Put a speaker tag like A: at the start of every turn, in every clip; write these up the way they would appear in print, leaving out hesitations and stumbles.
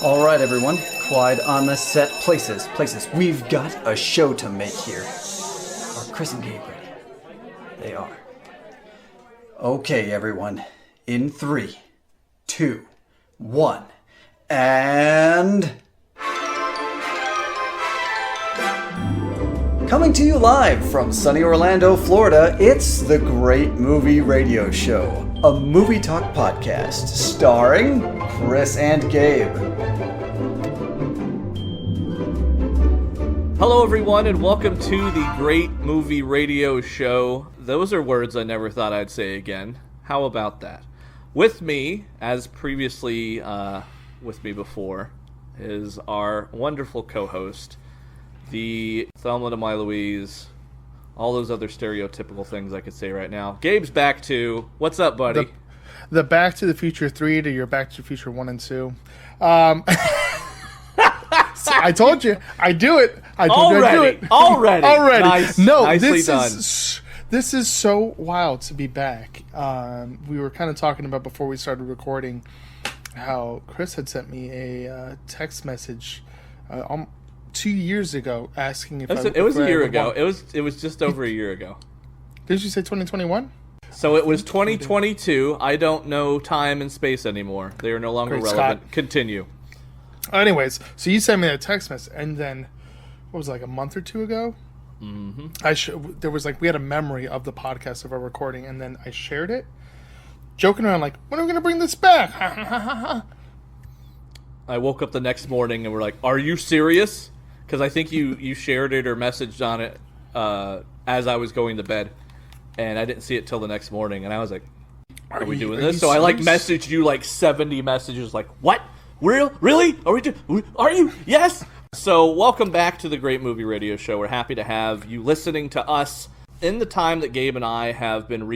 A: All right, everyone. Quiet on the set. Places. We've got a show to make here. Are Chris and Gabe ready? They are. Okay, everyone. In 3, 2, 1, and... Coming to you live from sunny Orlando, Florida, it's the Great Movie Radio Show, a movie talk podcast starring Chris and Gabe.
B: Hello, everyone, and welcome to the Great Movie Radio Show. Those are words I never thought I'd say again. How about that? With me, as previously with me before, is our wonderful co-host, the Thelma to my Louise, all those other stereotypical things I could say right now. Gabe's back too. What's up, buddy?
C: The Back to the Future 3 to your Back to the Future 1 and 2. I told you. I do it. I told you I do it.
B: Already. Nice.
C: No,
B: Nicely done.
C: This is so wild to be back. We were kind of talking about before we started recording how Chris had sent me a text message 2 years ago asking if
B: it was a year ago. It was just over a year ago.
C: Did you say 2021?
B: So it was 2022. I don't know time and space anymore. They are no longer relevant.
C: Scott.
B: Continue.
C: Anyways, so you sent me a text message, and then what was it, like a month or two ago?
B: Mm-hmm.
C: There was we had a memory of the podcast of our recording, and then I shared it, joking around like, when are we going to bring this back?
B: I woke up the next morning and we're like, "Are you serious?" Because I think you shared it or messaged on it as I was going to bed, and I didn't see it till the next morning, and I was like, "Are we doing this?" So I messaged you 70 messages, what? Really? Are you? Yes. So welcome back to the Great Movie Radio Show. We're happy to have you listening to us in the time that Gabe and I have been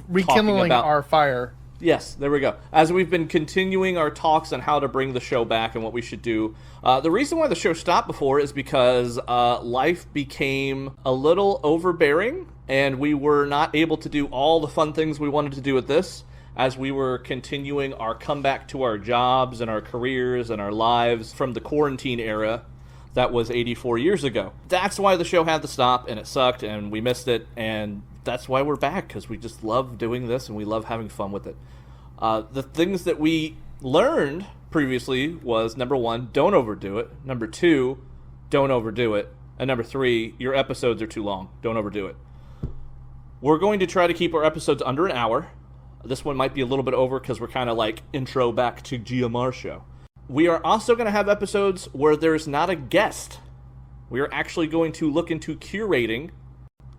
C: rekindling our fire.
B: Yes, there we go. As we've been continuing our talks on how to bring the show back and what we should do. The reason why the show stopped before is because life became a little overbearing, and we were not able to do all the fun things we wanted to do with this, as we were continuing our comeback to our jobs and our careers and our lives from the quarantine era that was 84 years ago. That's why the show had to stop, and it sucked, and we missed it, and that's why we're back, because we just love doing this, and we love having fun with it. The things that we learned previously was, number 1, don't overdo it. Number 2, don't overdo it. And number 3, your episodes are too long. Don't overdo it. We're going to try to keep our episodes under an hour. This one might be a little bit over because we're kind of intro back to GMR Show. We are also going to have episodes where there's not a guest. We are actually going to look into curating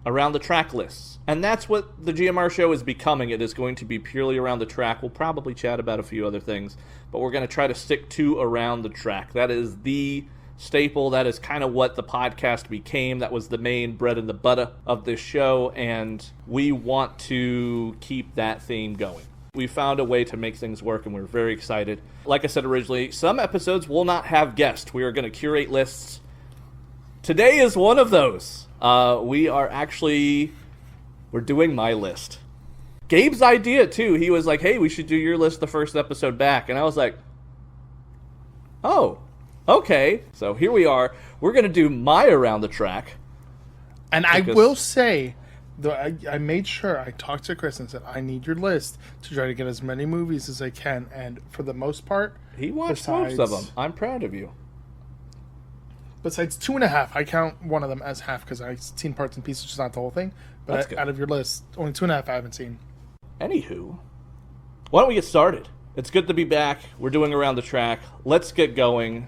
B: around the track lists. And that's what the GMR Show is becoming. It is going to be purely around the track. We'll probably chat about a few other things, but we're going to try to stick to around the track. That is the staple. That is kind of what the podcast became. That was the main bread and the butter of this show, and we want to keep that theme going. We found a way to make things work, and we're very excited. Like I said originally, some episodes will not have guests. We are going to curate lists. Today is one of those. We're doing my list. Gabe's idea, too. He was like, hey, we should do your list the first episode back. And I was like, oh, okay. So here we are. We're going to do my Around the Track.
C: And I will say, I made sure, I talked to Chris and said, I need your list to try to get as many movies as I can. And for the most part,
B: he watched most of them. I'm proud of you.
C: Besides 2.5, I count one of them as half because I've seen parts and pieces, just not the whole thing. But out of your list, only 2.5 I haven't seen.
B: Anywho, why don't we get started? It's good to be back. We're doing Around the Track. Let's get going.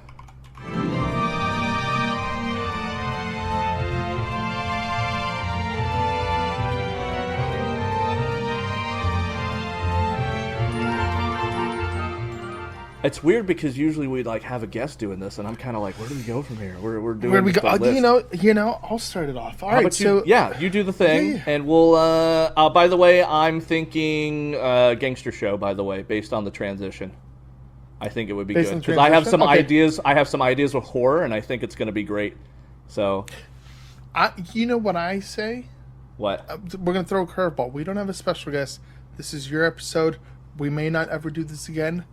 B: It's weird because usually we'd have a guest doing this, and I'm kind of like, where do we go from here? We're doing.
C: Where do we go? You know, I'll start it off. All right, so
B: you do the thing, and we'll. By the way, I'm thinking gangster show. By the way, based on the transition, I think it would be good because I have some ideas. I have some ideas with horror, and I think it's going to be great. So,
C: you know what I say?
B: What?
C: We're going to throw a curveball. We don't have a special guest. This is your episode. We may not ever do this again.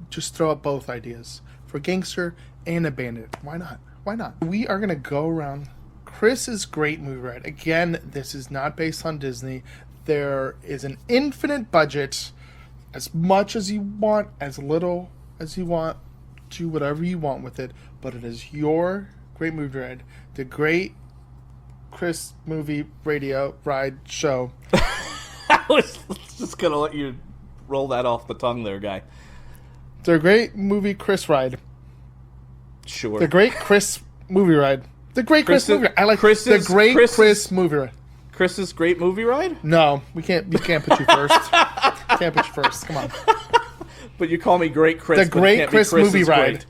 C: just throw up both ideas for gangster and a bandit. Why not? Why not? We are going to go around Chris's great movie ride. Again, this is not based on Disney. There is an infinite budget. As much as you want, as little as you want, do whatever you want with it. But it is your great movie ride. The great Chris movie radio ride show.
B: I was just going to let you roll that off the tongue there, guy.
C: The great movie Chris ride.
B: Sure.
C: The great Chris movie ride. The great Chris movie ride. I like the great Chris movie ride.
B: Chris's great movie ride?
C: No, we can't put you first. Can't put you first. Come on.
B: But you call me Great Chris.
C: The Great Chris movie ride.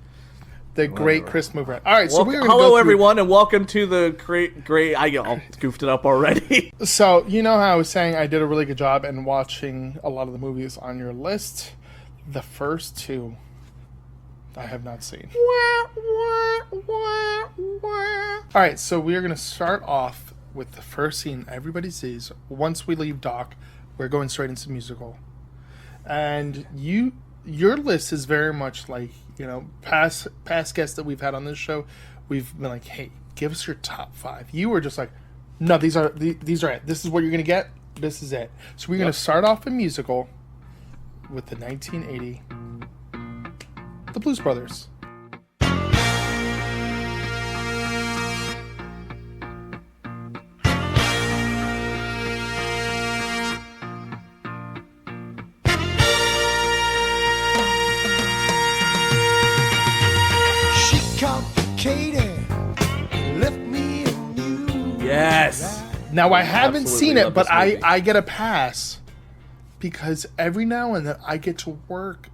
C: The Great Chris movie ride. All right, so we're going to
B: hello, everyone, and welcome to the great. I goofed it up already.
C: So, you know how I was saying I did a really good job in watching a lot of the movies on your list? The first two I have not seen. All right, so we are going to start off with the first scene everybody sees. Once we leave Doc, we're going straight into musical. And your list is very much like, past guests that we've had on this show. We've been like, hey, give us your top 5. You were just like, no, these are it. This is what you're going to get. This is it. So we're going to start off a musical with the 1980 The Blues Brothers.
B: Yes.
C: Now, I haven't seen it, but I get a pass because every now and then I get to work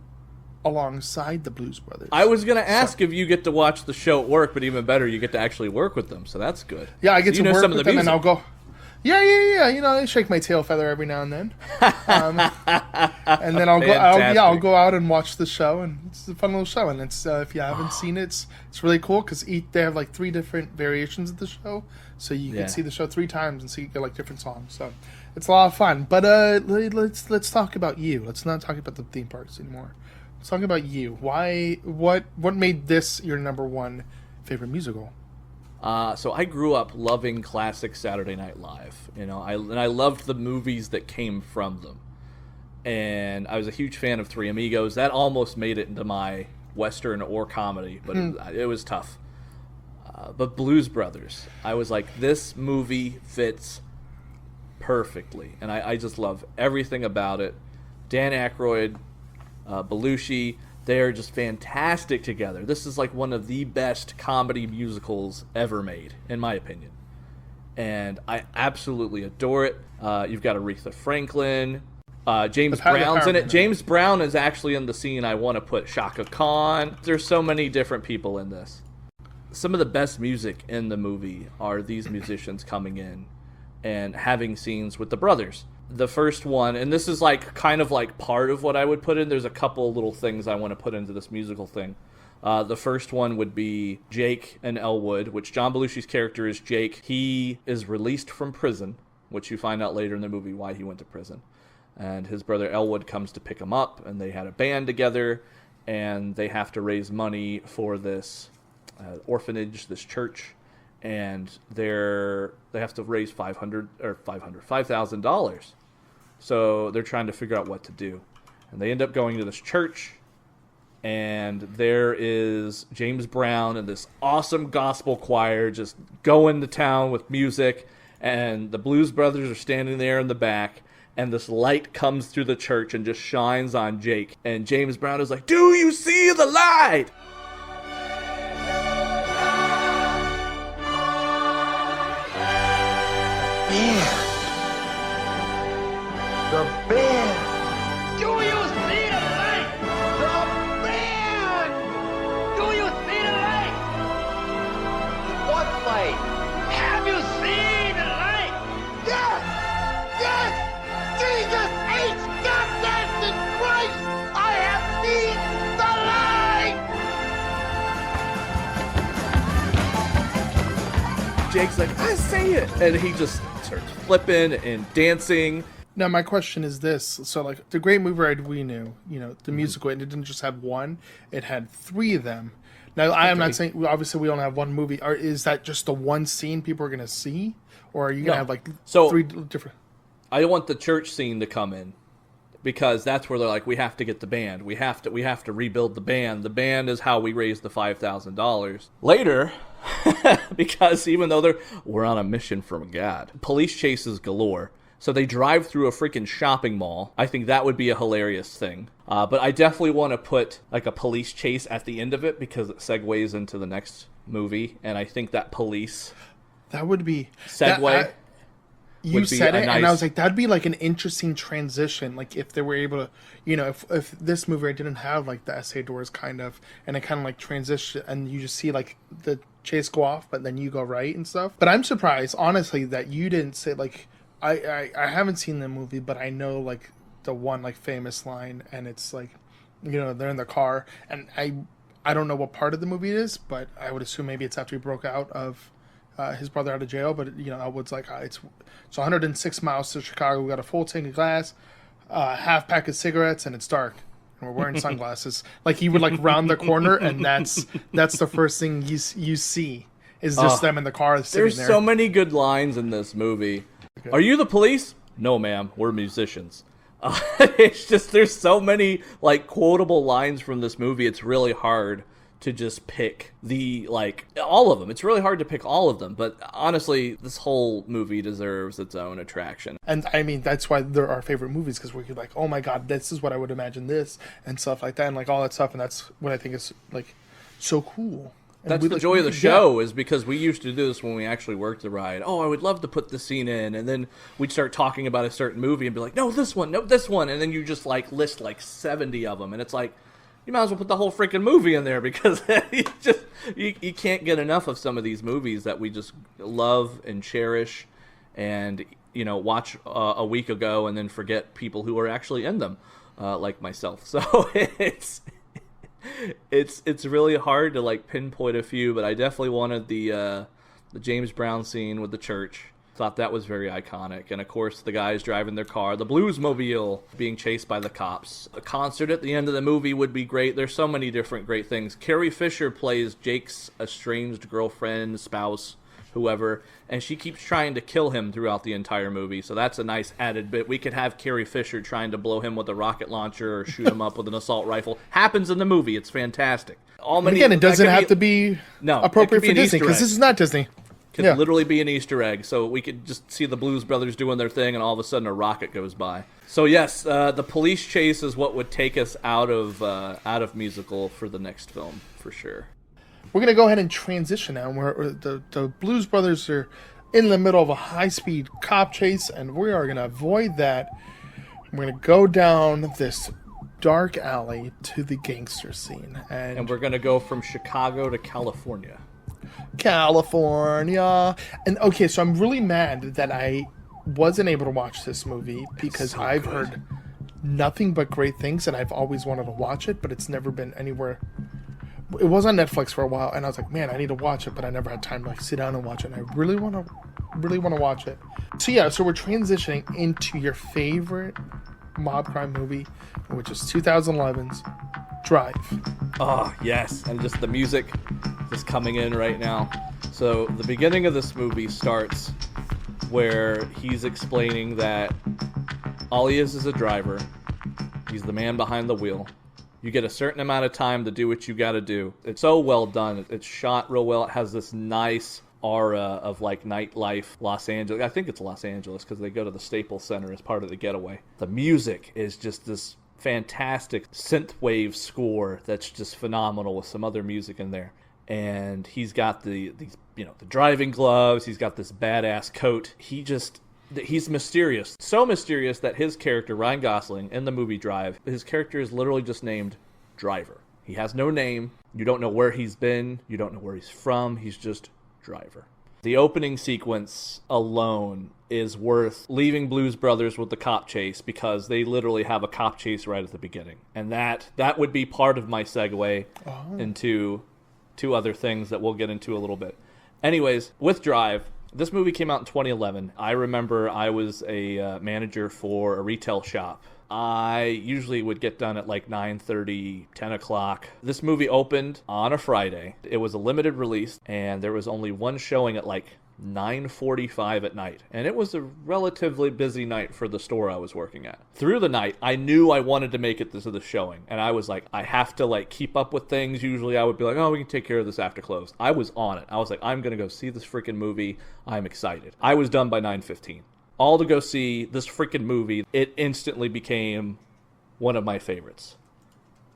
C: alongside the Blues Brothers.
B: I was going to ask if you get to watch the show at work, but even better, you get to actually work with them, so that's good.
C: Yeah, I get
B: so
C: to work with them, and I'll go, yeah. They shake my tail feather every now and then. And then I'll go out and watch the show, and it's a fun little show. And it's if you haven't seen it, it's really cool because they have like 3 different variations of the show, so you can see the show 3 times and see you get like different songs. So it's a lot of fun. But let's talk about you. Let's not talk about the theme parks anymore. Let's talk about you. Why? What made this your number 1 favorite musical?
B: So I grew up loving classic Saturday Night Live. I loved the movies that came from them. And I was a huge fan of Three Amigos. That almost made it into my Western or comedy, but it was tough. But Blues Brothers, I was like, this movie fits perfectly. And I just love everything about it. Dan Aykroyd, Belushi, they're just fantastic together. This is like one of the best comedy musicals ever made, in my opinion. And I absolutely adore it. You've got Aretha Franklin. James Brown's in it. James Brown is actually in the scene I want to put Shaka Khan. There's so many different people in this. Some of the best music in the movie are these musicians coming in and having scenes with the brothers. The first one, and this is like kind of like part of what I would put in. There's a couple little things I want to put into this musical thing. The first one would be Jake and Elwood, which John Belushi's character is Jake. He is released from prison, which you find out later in the movie why he went to prison. And his brother Elwood comes to pick him up, and they had a band together, and they have to raise money for this orphanage, this church, and they have to raise $5,000. So they're trying to figure out what to do. And they end up going to this church, and there is James Brown and this awesome gospel choir just going to town with music, and the Blues Brothers are standing there in the back, and this light comes through the church and just shines on Jake. And James Brown is like, "Do you see the light?"
D: The band. Do you see the light? The band. Do you see the light? What light? Have you seen the light? Yes! Yes! Jesus H. Goddamn Christ! I have seen the light!
B: Jake's like, "I see it!" And he just starts flipping and dancing.
C: Now, my question is this. So, like, the Great Movie Ride we knew, the musical, and it didn't just have one. It had three of them. Now, I am not saying, obviously, we only have one movie. Is that just the one scene people are going to see? Or are you going to have, like, three different...
B: I want the church scene to come in. Because that's where they're like, we have to get the band. We have to rebuild the band. The band is how we raise the $5,000. Later, because even though we're on a mission from God, police chases galore. So they drive through a freaking shopping mall. I think that would be a hilarious thing. But I definitely want to put like a police chase at the end of it because it segues into the next movie. And I think that police...
C: That would be...
B: Segue...
C: You said it, and I was like, that'd be like an interesting transition. Like if they were able to, if this movie didn't have like the essay doors kind of, and it kind of like transition, and you just see like the chase go off, but then you go right and stuff. But I'm surprised, honestly, that you didn't say like, I haven't seen the movie, but I know like the one like famous line, and it's like, they're in the car, and I don't know what part of the movie it is, but I would assume maybe it's after he broke out of. His brother out of jail, but Elwood's like it's 106 miles to Chicago. We got a full tank of glass, half pack of cigarettes, and it's dark. And we're wearing sunglasses. Like he would like round the corner, and that's the first thing you see is just them in the car.
B: There's so many good lines in this movie. Okay. Are you the police? No, ma'am. We're musicians. It's just there's so many like quotable lines from this movie. It's really hard to just pick all of them. It's really hard to pick all of them, but honestly, this whole movie deserves its own attraction.
C: And I mean, that's why they're our favorite movies, because we're like, oh my god, this is what I would imagine this, and stuff like that, and like all that stuff, and that's what I think is like so cool. And
B: that's the joy of the show, is because we used to do this when we actually worked the ride. Oh, I would love to put this scene in, and then we'd start talking about a certain movie and be like, no, this one, and then you just like list like 70 of them, and it's like, you might as well put the whole freaking movie in there because you can't get enough of some of these movies that we just love and cherish and, watch a week ago and then forget people who are actually in them, like myself. So it's really hard to like pinpoint a few, but I definitely wanted the James Brown scene with the church. Thought that was very iconic. And of course, the guys driving their car, the Bluesmobile, being chased by the cops. A concert at the end of the movie would be great. There's so many different great things. Carrie Fisher plays Jake's estranged girlfriend, spouse, whoever, and she keeps trying to kill him throughout the entire movie. So that's a nice added bit. We could have Carrie Fisher trying to blow him with a rocket launcher or shoot him up with an assault rifle. Happens in the movie. It's fantastic.
C: Again, it doesn't have to be appropriate for Disney, because this is not Disney.
B: Could literally be an Easter egg, so we could just see the Blues Brothers doing their thing, and all of a sudden a rocket goes by. So yes, the police chase is what would take us out of musical for the next film, for sure.
C: We're gonna go ahead and transition now. Where the Blues Brothers are in the middle of a high-speed cop chase, and we are gonna avoid that. We're gonna go down this dark alley to the gangster scene,
B: and we're gonna go from Chicago to California.
C: And okay, so I'm really mad that I wasn't able to watch this movie because I've heard nothing but great things, and I've always wanted to watch it, but it's never been anywhere. It was on Netflix for a while, and I was like, man, I need to watch it, but I never had time to like sit down and watch it, and I really want to watch it. So yeah, so we're transitioning into your favorite mob crime movie, which is 2011's Drive.
B: Oh, yes. And just the music just coming in right now. So the beginning of this movie starts where he's explaining that all he is a driver. He's the man behind the wheel. You get a certain amount of time to do what you got to do. It's so well done. It's shot real well. It has this nice aura of like nightlife, Los Angeles. I think it's Los Angeles because they go to the Staples Center as part of the getaway. The music is just this fantastic synthwave score that's just phenomenal with some other music in there. And he's got the driving gloves. He's got this badass coat. He's mysterious. So mysterious that his character, Ryan Gosling, in the movie Drive, his character is literally just named Driver. He has no name. You don't know where he's been. You don't know where he's from. He's just Driver. The opening sequence alone is worth leaving Blues Brothers with the cop chase, because they literally have a cop chase right at the beginning. And that would be part of my segue into two other things that we'll get into a little bit. Anyways, with Drive, This movie came out in 2011. I remember I was a manager for a retail shop. I usually would get done at like 9:30, 10 o'clock. This movie opened on a Friday. It was a limited release, and there was only one showing at like 9:45 at night. And it was a relatively busy night for the store I was working at. Through the night, I knew I wanted to make it to the showing. And I was like, I have to like keep up with things. Usually I would be like, oh, we can take care of this after close. I was on it. I was like, I'm going to go see this freaking movie. I'm excited. I was done by 9:15. All to go see this freaking movie. It instantly became one of my favorites.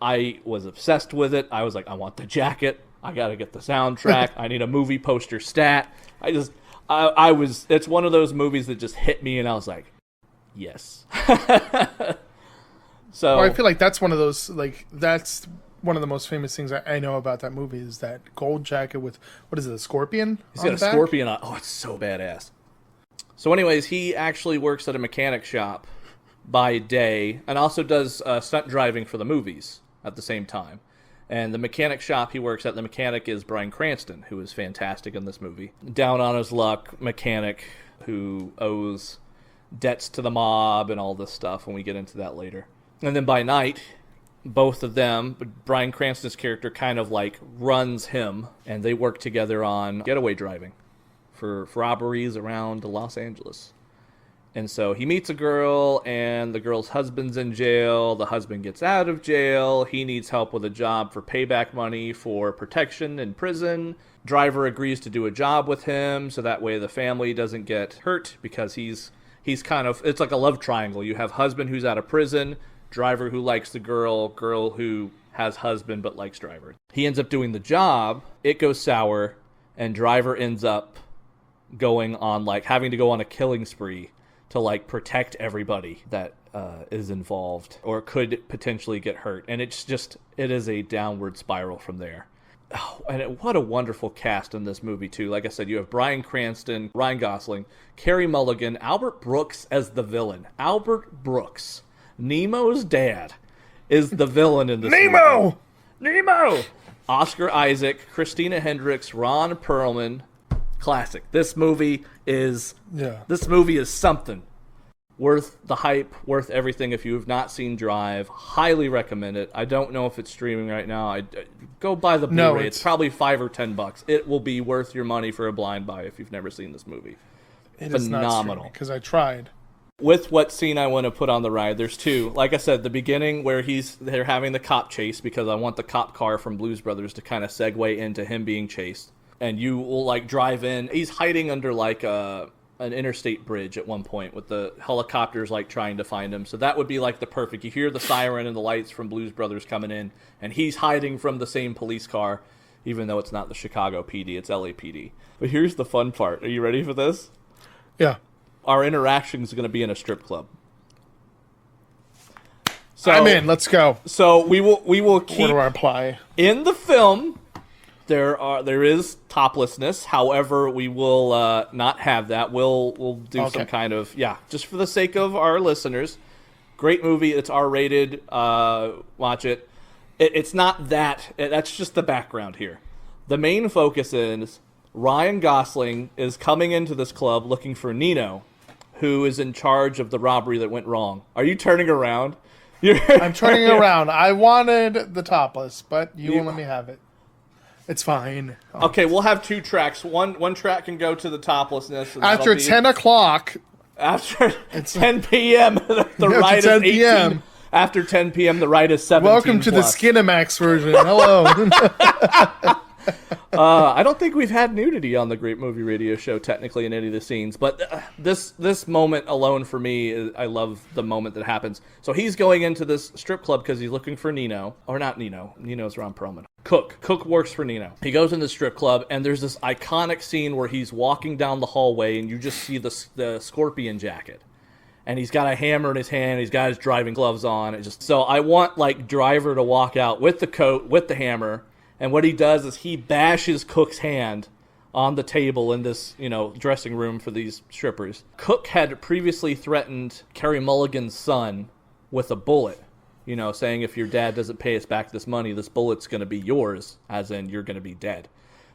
B: I was obsessed with it. I was like, I want the jacket. I got to get the soundtrack. I need a movie poster stat. It's one of those movies that just hit me, and I was like, yes. So
C: Well, I feel like that's one of those, like, that's one of the most famous things I know about that movie is that gold jacket with, what is it, a scorpion?
B: He's got a scorpion on. Oh, it's so badass. So anyways, he actually works at a mechanic shop by day and also does stunt driving for the movies at the same time. And the mechanic shop he works at, the mechanic is Bryan Cranston, who is fantastic in this movie. Down on his luck mechanic who owes debts to the mob and all this stuff, and we get into that later. And then by night, both of them, Bryan Cranston's character kind of like runs him, and they work together on getaway driving for robberies around Los Angeles. And so he meets a girl, and the girl's husband's in jail. The husband gets out of jail. He needs help with a job for payback money for protection in prison. Driver agrees to do a job with him, so that way the family doesn't get hurt, because he's kind of, it's like a love triangle. You have husband who's out of prison, driver who likes the girl who has husband but likes driver. He ends up doing the job. It goes sour, and driver ends up going on, like, having to go on a killing spree to like protect everybody that is involved or could potentially get hurt. And it is a downward spiral from there. Oh, and what a wonderful cast in this movie too. Like I said, you have Bryan Cranston, Ryan Gosling, Carey Mulligan, Albert Brooks as the villain. Albert Brooks, Nemo's dad, is the villain in this movie. Nemo! Oscar Isaac, Christina Hendricks, Ron Perlman. Classic. This movie is something. Worth the hype, worth everything. If you have not seen Drive, highly recommend it. I don't know if it's streaming right now. Go buy the Blu-ray. No, it's probably $5 or $10. It will be worth your money for a blind buy if you've never seen this movie.
C: It phenomenal. Because I tried.
B: With what scene I want to put on the ride, there's two. Like I said, the beginning where they're having the cop chase, because I want the cop car from Blues Brothers to kind of segue into him being chased. And you will like drive in. He's hiding under like an interstate bridge at one point with the helicopters like trying to find him. So that would be like the perfect. You hear the siren and the lights from Blues Brothers coming in, and he's hiding from the same police car, even though it's not the Chicago PD, it's LAPD. But here's the fun part. Are you ready for this?
C: Yeah.
B: Our interaction is going to be in a strip club. So
C: I'm in. Let's go.
B: So we will keep.
C: Where do I apply?
B: In the film, there is toplessness. However, we will not have that. We'll do some kind of just for the sake of our listeners. Great movie. It's R-rated. Watch it. It's not that. That's just the background here. The main focus is Ryan Gosling is coming into this club looking for Nino, who is in charge of the robbery that went wrong. Are you turning around?
C: I'm turning around. I wanted the topless, but you won't let me have it. It's fine.
B: Okay, we'll have two tracks. One track can go to the toplessness. And
C: after 10 o'clock.
B: After 10 p.m., the ride is 18. PM. After 10 p.m., the ride is 17
C: Welcome to
B: plus.
C: the Skinamax version. Hello.
B: I don't think we've had nudity on the Great Movie Radio Show, technically, in any of the scenes. But this moment alone, for me, I love the moment that happens. So he's going into this strip club because he's looking for Nino. Or not Nino. Nino's Ron Perlman. Cook works for Nino. He goes in the strip club, and there's this iconic scene where he's walking down the hallway, and you just see the scorpion jacket. And he's got a hammer in his hand. He's got his driving gloves on. So I want, like, Driver to walk out with the coat, with the hammer. And what he does is he bashes Cook's hand on the table in this, dressing room for these strippers. Cook had previously threatened Carey Mulligan's son with a bullet, saying if your dad doesn't pay us back this money, this bullet's going to be yours, as in you're going to be dead.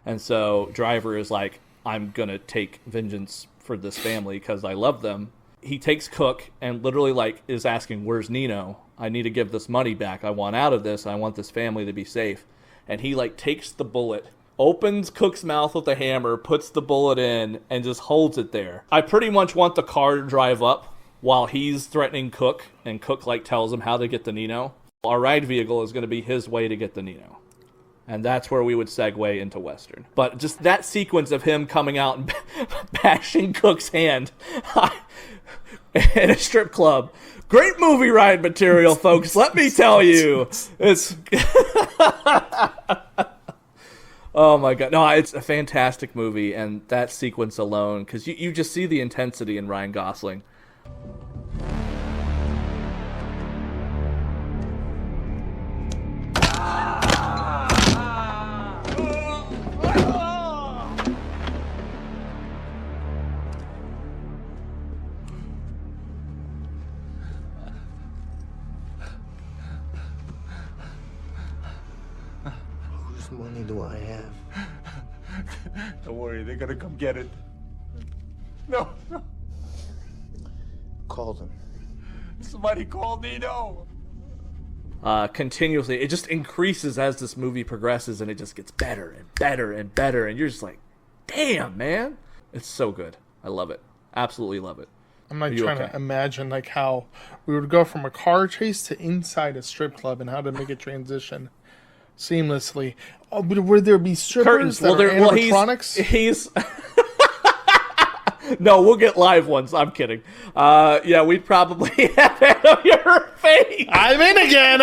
B: And so Driver is like, I'm going to take vengeance for this family because I love them. He takes Cook and literally like is asking, where's Nino? I need to give this money back. I want out of this. I want this family to be safe. And he like takes the bullet, opens Cook's mouth with a hammer, puts the bullet in, and just holds it there. I pretty much want the car to drive up while he's threatening Cook, and Cook like tells him how to get the Nino. Our ride vehicle is going to be his way to get the Nino. And that's where we would segue into Western. But just that sequence of him coming out and bashing Cook's hand in a strip club. Great movie ride material, folks. Let me tell you. It's... Oh my God. No, it's a fantastic movie. And that sequence alone, because you just see the intensity in Ryan Gosling.
E: Whose money do I have?
F: Don't worry, they're gonna come get it. No.
E: Call them.
F: Somebody call Nino.
B: Continuously, it just increases as this movie progresses, and it just gets better and better and better, and you're just like, damn, man. It's so good. I love it. Absolutely love it.
C: I'm like trying to imagine like how we would go from a car chase to inside a strip club and how to make it transition seamlessly. Oh, but would there be strippers that are animatronics?
B: He's No, we'll get live ones. I'm kidding. Yeah, we'd probably have it on your face.
C: I'm in again.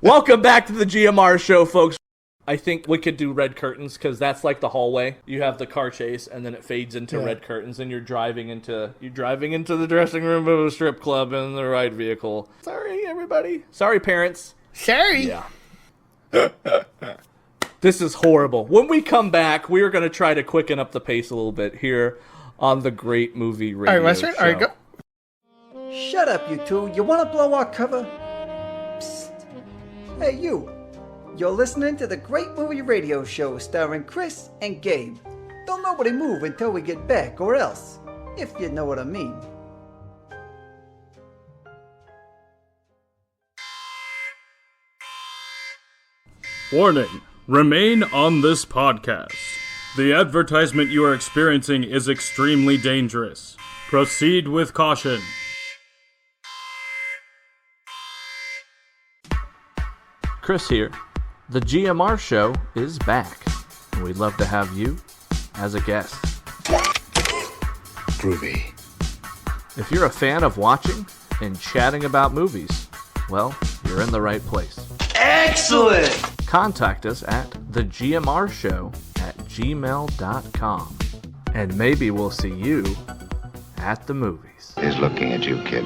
B: Welcome back to the GMR Show, folks. I think we could do red curtains because that's like the hallway. You have the car chase, and then it fades into red curtains, and you're driving into the dressing room of a strip club in the ride vehicle. Sorry, everybody. Sorry, parents.
C: Sorry.
B: Yeah. This is horrible. When we come back, we are going to try to quicken up the pace a little bit here on the Great Movie Radio
C: All right, Western.
B: Show.
C: All right, go.
A: Shut up, you two. You want to blow our cover? Psst. Hey, you. You're listening to the Great Movie Radio Show starring Chris and Gabe. Don't nobody move until we get back, or else, if you know what I mean.
G: Warning. Remain on this podcast. The advertisement you are experiencing is extremely dangerous. Proceed with caution.
B: Chris here. The GMR Show is back, and we'd love to have you as a guest.
E: Groovy.
B: If you're a fan of watching and chatting about movies, well, you're in the right place.
D: Excellent!
B: Contact us at thegmrshow@gmail.com, and maybe we'll see you at the movies.
H: Is looking at you, kid.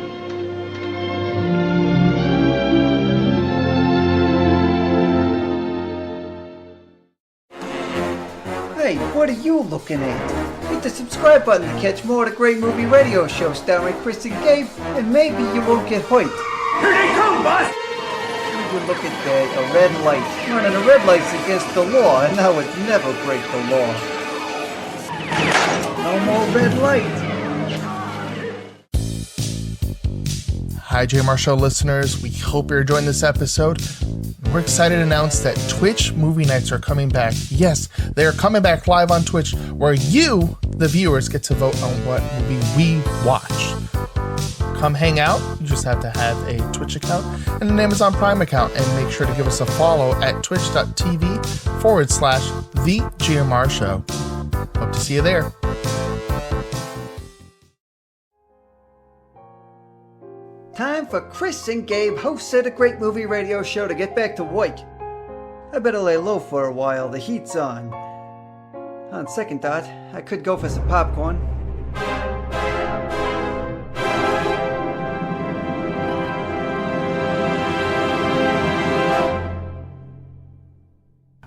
A: Hey, what are you looking at? Hit the subscribe button to catch more of the Great Movie Radio Show starring Chris and Gabe, and maybe you won't get hurt.
D: Here they come, boss!
A: You look at that, a red light. Running a red light's against the law, and I would never break the law. No more red light.
C: Hi, GMR Show listeners. We hope you're enjoying this episode. We're excited to announce that Twitch movie nights are coming back. Yes, they are coming back live on Twitch, where you, the viewers, get to vote on what movie we watch. Come hang out. You just have to have a Twitch account and an Amazon Prime account, and make sure to give us a follow at twitch.tv/The GMR Show. Hope to see you there.
A: Time for Chris and Gabe, hosts of the Great Movie Radio Show, to get back to work. I better lay low for a while, the heat's on. On second thought, I could go for some popcorn.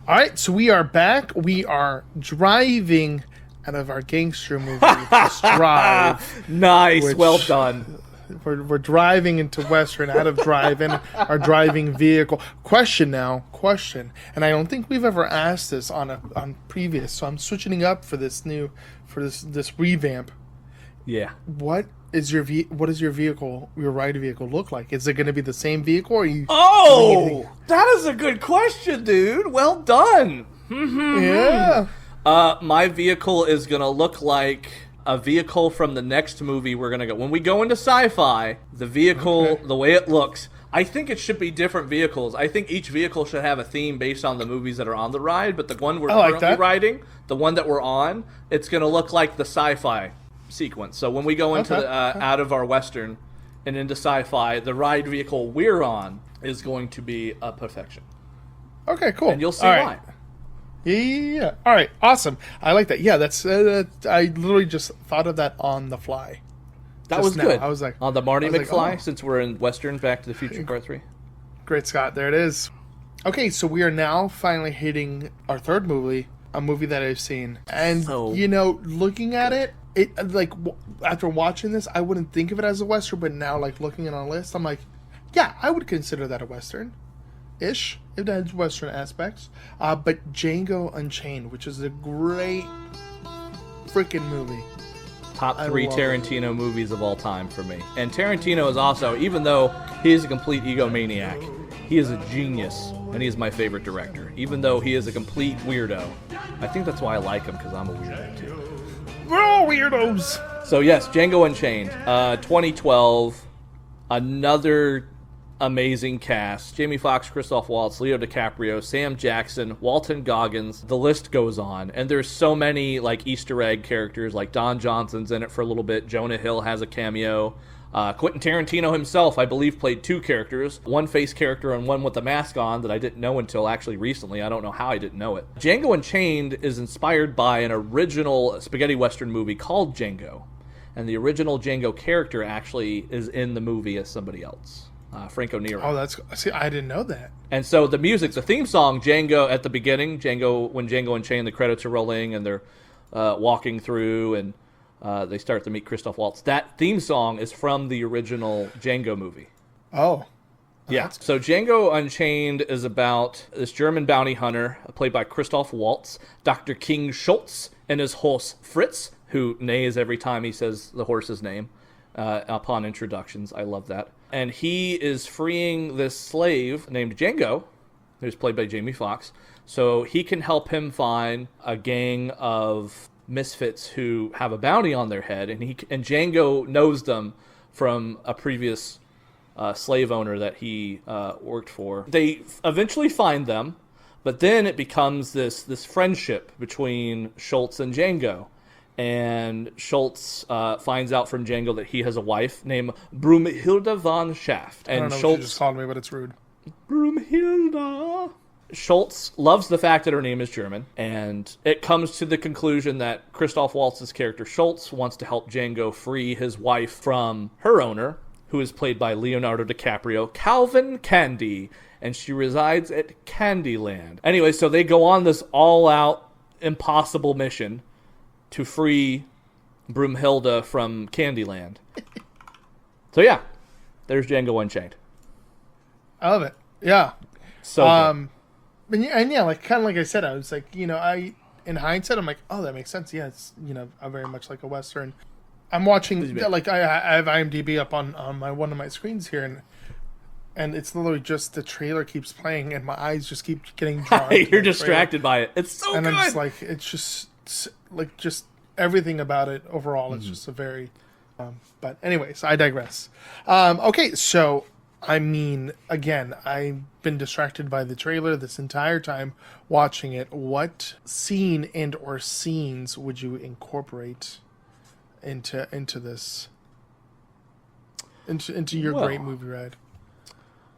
C: All right, so we are back. We are driving out of our gangster movie, Just Drive.
B: Nice,
C: Which-
B: well done.
C: We're driving into Western out of drive-in, our driving vehicle. Question, and I don't think we've ever asked this on previous, so I'm switching up for this revamp.
B: Yeah.
C: What does your vehicle, your ride vehicle, look like? Is it going to be the same vehicle, or are you?
B: Oh, that is a good question, dude. Well done.
C: Yeah.
B: My vehicle is going to look like a vehicle from the next movie we're going to go. When we go into sci-fi, the vehicle, the way it looks, I think it should be different vehicles. I think each vehicle should have a theme based on the movies that are on the ride, but the one we're currently riding, the one that we're on, it's going to look like the sci-fi sequence. So when we go into out of our Western and into sci-fi, the ride vehicle we're on is going to be a perfection.
C: Okay, cool.
B: And you'll see why.
C: Yeah. All right. Awesome. I like that. Yeah, that's. I literally just thought of that on the fly.
B: That was good.
C: I was like,
B: on the Marty McFly, since we're in Western Back to the Future Part 3.
C: Great, Scott. There it is. Okay, so we are now finally hitting our third movie, a movie that I've seen, and looking at it, after watching this, I wouldn't think of it as a Western, but now looking at our list, I'm like, yeah, I would consider that a Western. Ish, it has Western aspects, but Django Unchained, which is a great freaking movie.
B: Top 3 Tarantino movies of all time for me. And Tarantino is also, even though he is a complete egomaniac, he is a genius, and he is my favorite director. Even though he is a complete weirdo, I think that's why I like him, because I'm a weirdo too.
C: We're all weirdos.
B: So yes, Django Unchained, 2012, another amazing cast. Jamie Foxx, Christoph Waltz, Leo DiCaprio, Sam Jackson, Walton Goggins. The list goes on. And there's so many Easter egg characters, like Don Johnson's in it for a little bit. Jonah Hill has a cameo. Quentin Tarantino himself, I believe, played 2 characters. One face character and one with the mask on that I didn't know until actually recently. I don't know how I didn't know it. Django Unchained is inspired by an original spaghetti western movie called Django. And the original Django character actually is in the movie as somebody else. Franco Nero.
C: Oh, I didn't know that.
B: And so the music, the theme song, Django at the beginning, when Django Unchained, the credits are rolling and they're walking through and they start to meet Christoph Waltz. That theme song is from the original Django movie.
C: Oh.
B: Yeah. So Django Unchained is about this German bounty hunter played by Christoph Waltz, Dr. King Schultz, and his horse Fritz, who neighs every time he says the horse's name upon introductions. I love that. And he is freeing this slave named Django, who's played by Jamie Foxx, so he can help him find a gang of misfits who have a bounty on their head, and Django knows them from a previous slave owner that he worked for. They eventually find them, but then it becomes this friendship between Schultz and Django. And Schultz finds out from Django that he has a wife named Brumhilde von Schaft. And
C: I don't know
B: Schultz,
C: what you just called me, but it's rude.
B: Brumhilde. Schultz loves the fact that her name is German, and it comes to the conclusion that Christoph Waltz's character Schultz wants to help Django free his wife from her owner, who is played by Leonardo DiCaprio, Calvin Candy, and she resides at Candyland. Anyway, so they go on this all-out, impossible mission to free Brumhilde from Candyland. So yeah, there's Django Unchained.
C: I love it. Yeah.
B: So
C: and kind of like I said, I was like, in hindsight, I'm like, oh, that makes sense. Yeah, it's very much like a Western. I'm watching I have IMDb up on my one of my screens here, and it's literally just the trailer keeps playing, and my eyes just keep getting drawn.
B: You're distracted by it. It's so
C: and
B: good.
C: I'm just like, it's just everything about it overall. It's just a very. But anyways, I digress. Okay, so again, I've been distracted by the trailer this entire time watching it. What scene and or scenes would you incorporate into this? Into your great movie ride?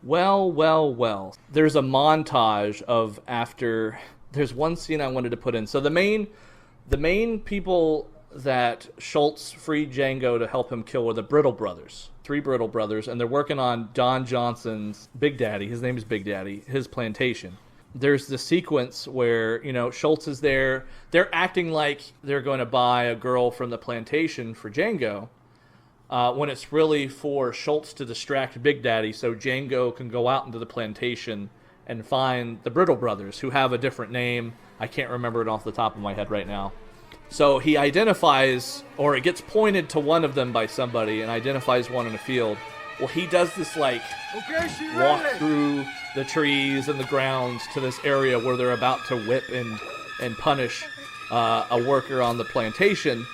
B: Well. There's a montage of after. There's one scene I wanted to put in. So the main people that Schultz freed Django to help him kill were the Brittle brothers. 3 Brittle brothers, and they're working on Don Johnson's Big Daddy. His name is Big Daddy, his plantation. There's the sequence where, Schultz is there. They're acting like they're going to buy a girl from the plantation for Django. when it's really for Schultz to distract Big Daddy so Django can go out into the plantation and find the Brittle brothers, who have a different name. I can't remember it off the top of my head right now. So he identifies, or it gets pointed to one of them by somebody and identifies one in a field. Well, he does this, like, walk through the trees and the grounds to this area where they're about to whip and punish a worker on the plantation.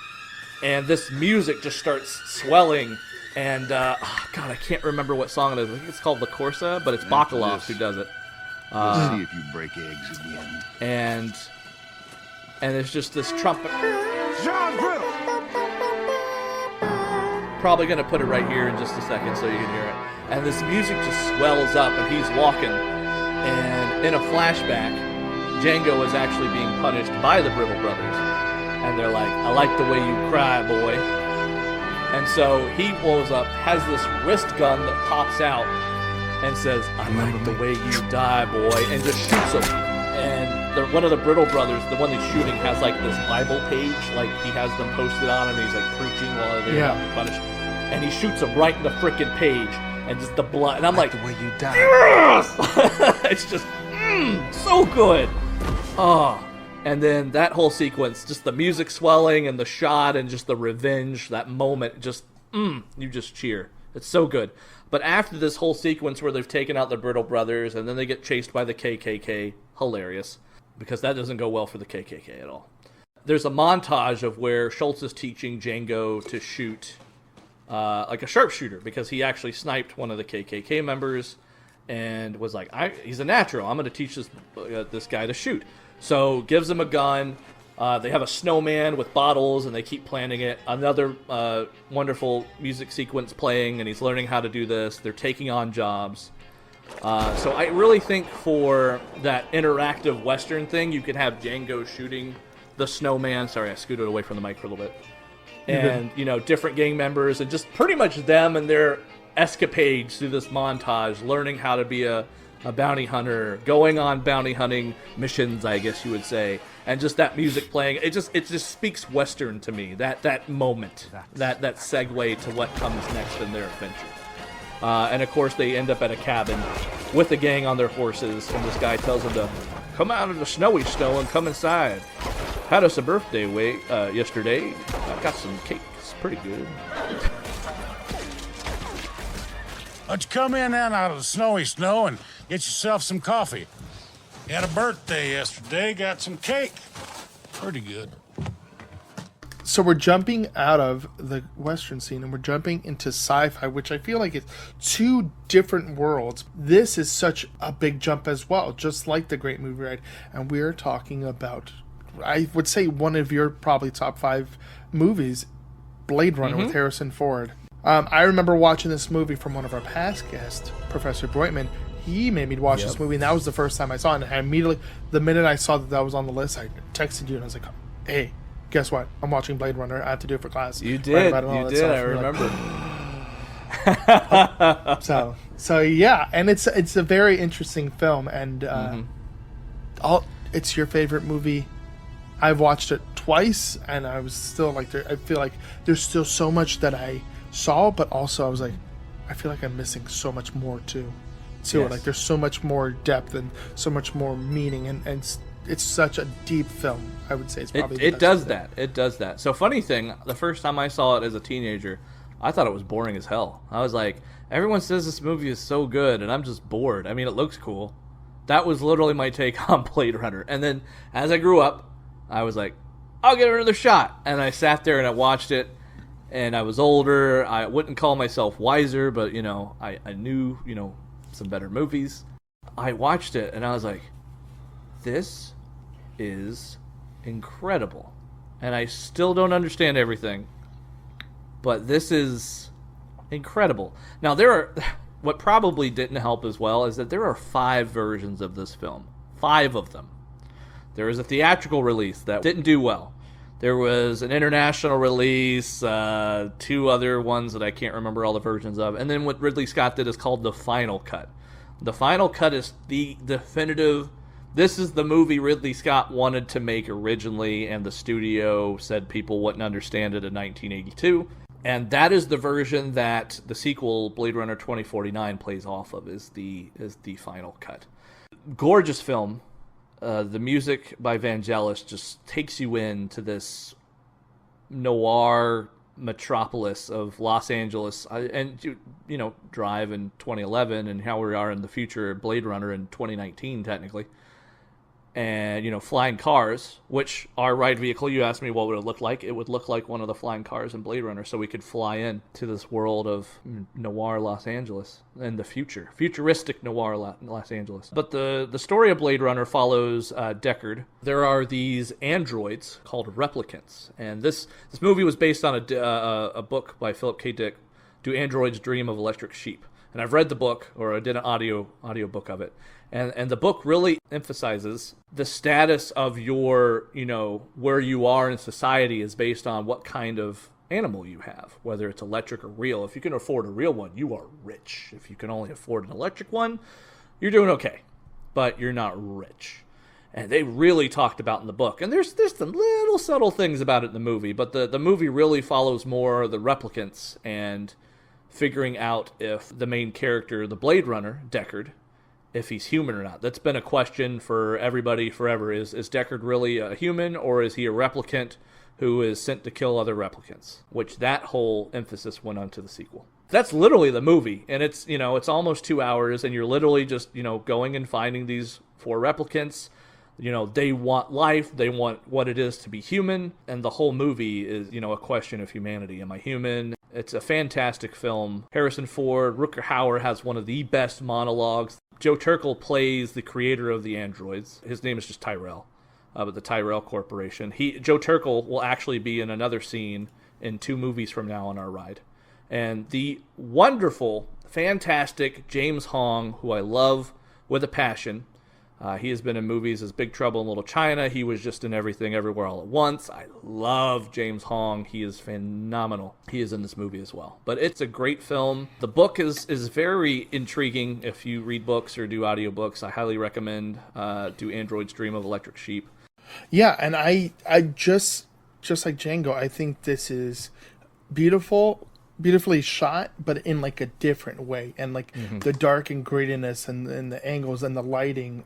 B: And this music just starts swelling. And, God, I can't remember what song it is. I think it's called La Corsa, but it's Bacalov who does it.
H: We'll see if you break eggs again.
B: And there's just this trumpet.
D: John Brittle!
B: Probably going to put it right here in just a second so you can hear it. And this music just swells up, and he's walking. And in a flashback, Django is actually being punished by the Brittle brothers. And they're like, I like the way you cry, boy. And so he blows up, has this wrist gun that pops out, and says, I like the way you die, boy, and just shoots him. And one of the Brittle brothers, the one he's shooting, has like this Bible page, like he has them posted on him, and he's like preaching while they're being punished. And he shoots him right in the frickin' page, and just the blood. And I'm like, the way you die. Yes! It's just so good. Oh. And then that whole sequence, just the music swelling and the shot and just the revenge, that moment, just you just cheer. It's so good. But after this whole sequence where they've taken out the Brittle brothers and then they get chased by the KKK, hilarious, because that doesn't go well for the KKK at all. There's a montage of where Schultz is teaching Django to shoot like a sharpshooter, because he actually sniped one of the KKK members and was like, he's a natural. I'm going to teach this guy to shoot. So gives him a gun. They have a snowman with bottles, and they keep planning it. Another wonderful music sequence playing, and he's learning how to do this. They're taking on jobs. So I really think for that interactive Western thing, you could have Django shooting the snowman. Sorry, I scooted away from the mic for a little bit. And, different gang members, and just pretty much them and their escapades through this montage, learning how to be a bounty hunter, going on bounty hunting missions, I guess you would say, and just that music playing. It just speaks Western to me. That moment, that segue to what comes next in their adventure. And of course, they end up at a cabin with the gang on their horses, and this guy tells them to come out of the snowy snow and come inside. Had us a birthday yesterday. I got some cake. It's pretty good.
I: Why don't you come in then out of the snowy snow and get yourself some coffee? You had a birthday yesterday, got some cake. Pretty good.
C: So we're jumping out of the Western scene and we're jumping into sci-fi, which I feel like it's two different worlds. This is such a big jump as well, just like The Great Movie Ride. And we're talking about, I would say, one of your probably top 5 movies, Blade Runner with Harrison Ford. I remember watching this movie from one of our past guests, Professor Breutman. He made me watch this movie, and that was the first time I saw it. And I immediately, the minute I saw that was on the list, I texted you, and I was like, hey, guess what? I'm watching Blade Runner. I have to do it for class.
B: You did. You did. I remember.
C: Like, so yeah, and it's a very interesting film, and it's your favorite movie. I've watched it twice, and I was still like, I feel like there's still so much that I saw, but also I was like, I feel like I'm missing so much more to it. Like there's so much more depth and so much more meaning, and it's such a deep film. I would say it's probably
B: it does that. It does that. So funny thing, the first time I saw it as a teenager, I thought it was boring as hell. I was like, everyone says this movie is so good, and I'm just bored. I mean, it looks cool. That was literally my take on Blade Runner. And then as I grew up, I was like, I'll give it another shot. And I sat there and I watched it. And I was older. I wouldn't call myself wiser, but, I knew, some better movies. I watched it, and I was like, this is incredible. And I still don't understand everything, but this is incredible. Now, what probably didn't help as well is that there are 5 versions of this film. 5 of them. There is a theatrical release that didn't do well. There was an international release, 2 other ones that I can't remember all the versions of. And then what Ridley Scott did is called the Final Cut. The Final Cut is the definitive. This is the movie Ridley Scott wanted to make originally, and the studio said people wouldn't understand it in 1982. And that is the version that the sequel, Blade Runner 2049, plays off of, is the final cut. Gorgeous film. The music by Vangelis just takes you into this noir metropolis of Los Angeles, and Drive in 2011, and how we are in the future, Blade Runner in 2019 technically, and flying cars, which our ride vehicle, you asked me what would it look like. It would look like one of the flying cars in Blade Runner, so we could fly in to this world of noir Los Angeles in the futuristic noir Los Angeles. But the story of Blade Runner follows Deckard. There are these androids called replicants, and this movie was based on a book by Philip K. Dick, Do Androids Dream of Electric Sheep? And I've read the book, or I did an audio book of it. And the book really emphasizes the status of your, where you are in society is based on what kind of animal you have, whether it's electric or real. If you can afford a real one, you are rich. If you can only afford an electric one, you're doing okay, but you're not rich. And they really talked about in the book. And there's some little subtle things about it in the movie, but the movie really follows more the replicants and figuring out if the main character, the Blade Runner, Deckard, if he's human or not. That's been a question for everybody forever. Is Deckard really a human, or is he a replicant who is sent to kill other replicants? Which that whole emphasis went on to the sequel. That's literally the movie, and it's it's almost 2 hours, and you're literally just going and finding these 4 replicants. They want life, they want what it is to be human, and the whole movie is a question of humanity. Am I human? It's a fantastic film. Harrison Ford, Rutger Hauer has one of the best monologues. Joe Turkel plays the creator of the androids. His name is just Tyrell, but the Tyrell Corporation. Joe Turkel will actually be in another scene in 2 movies from now on our ride. And the wonderful, fantastic James Hong, who I love with a passion. He has been in movies as Big Trouble in Little China. He was just in Everything Everywhere All at Once. I love James Hong. He is phenomenal. He is in this movie as well. But it's a great film. The book is very intriguing. If you read books or do audiobooks, I highly recommend Do Androids Dream of Electric Sheep.
C: Yeah, and I just like Django, I think this is beautifully shot, but in like a different way, and like the dark and grittiness and the angles and the lighting,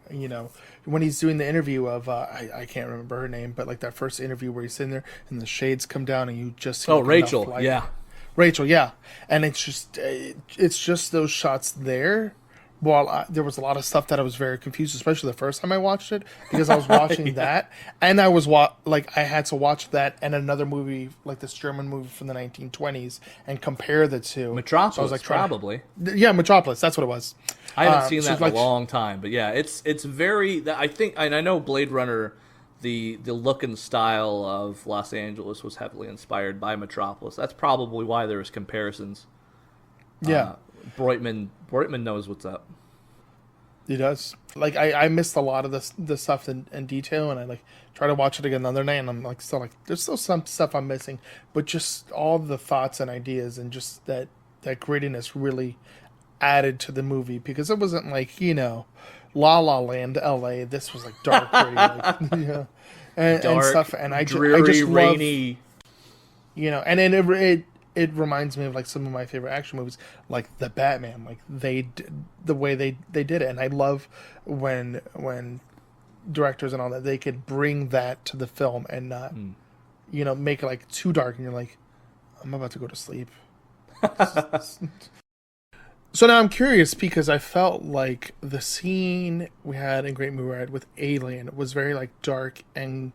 C: when he's doing the interview of I can't remember her name, but like that first interview where he's sitting there and the shades come down and you just see
B: Rachel,
C: yeah, and it's just those shots there. Well, there was a lot of stuff that I was very confused, especially the first time I watched it, because I was watching that, and I was I had to watch that and another movie, like this German movie from the 1920s, and compare the two.
B: Metropolis, so I was like, probably.
C: Yeah, Metropolis. That's what it was.
B: I haven't seen that in a long time, but yeah, it's very. I think, and I know Blade Runner, the look and style of Los Angeles was heavily inspired by Metropolis. That's probably why there was comparisons.
C: Yeah.
B: Breutman knows what's up.
C: He does. Like I missed a lot of the stuff in detail, and I like try to watch it again the other night, and I'm like still there's still some stuff I'm missing, but just all the thoughts and ideas and just that grittiness really added to the movie, because it wasn't like La La Land, L.A. This was like dark, gritty, and stuff, and
B: dreary,
C: I just
B: rainy,
C: and then it reminds me of like some of my favorite action movies, like the Batman. Like the way they did it, and I love when directors and all that, they could bring that to the film and not make it like too dark, and you're like, I'm about to go to sleep. So now I'm curious, because I felt like the scene we had in Great Movie Ride with Alien was very like dark and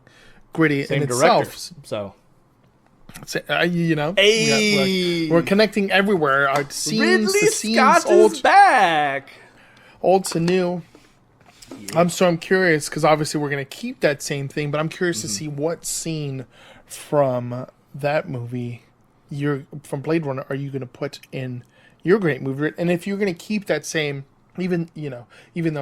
C: gritty in itself.
B: So.
C: We're connecting everywhere. Our scenes,
B: Ridley Scott is back,
C: old to new. Yeah. I'm curious, because obviously we're going to keep that same thing, but I'm curious to see what scene from that movie, from Blade Runner, are you going to put in your Great Movie, and if you're going to keep that same, even though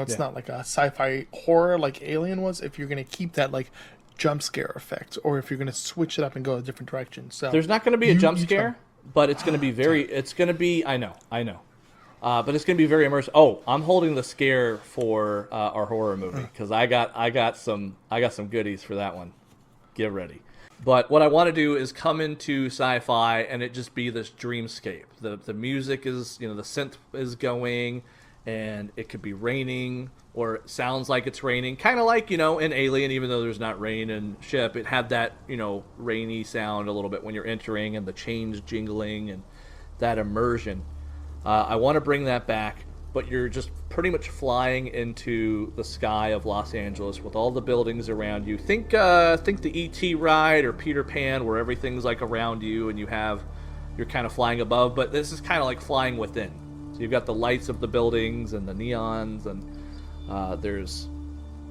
C: it's not like a sci-fi horror like Alien was, if you're going to keep that like jump scare effect, or if you're going to switch it up and go a different direction. So
B: there's not going to be a jump scare, but it's going to be I know, but it's going to be very immersive. Oh, I'm holding the scare for our horror movie, because I got some goodies for that one. Get ready. But what I want to do is come into sci-fi and it just be this dreamscape. The music is, the synth is going, and it could be raining, or it sounds like it's raining. Kind of like, in Alien, even though there's not rain in Ship, it had that, rainy sound a little bit when you're entering, and the chains jingling and that immersion. I want to bring that back, but you're just pretty much flying into the sky of Los Angeles with all the buildings around you. Think the E.T. ride or Peter Pan, where everything's like around you and you're kind of flying above, but this is kind of like flying within. So you've got the lights of the buildings and the neons, and there's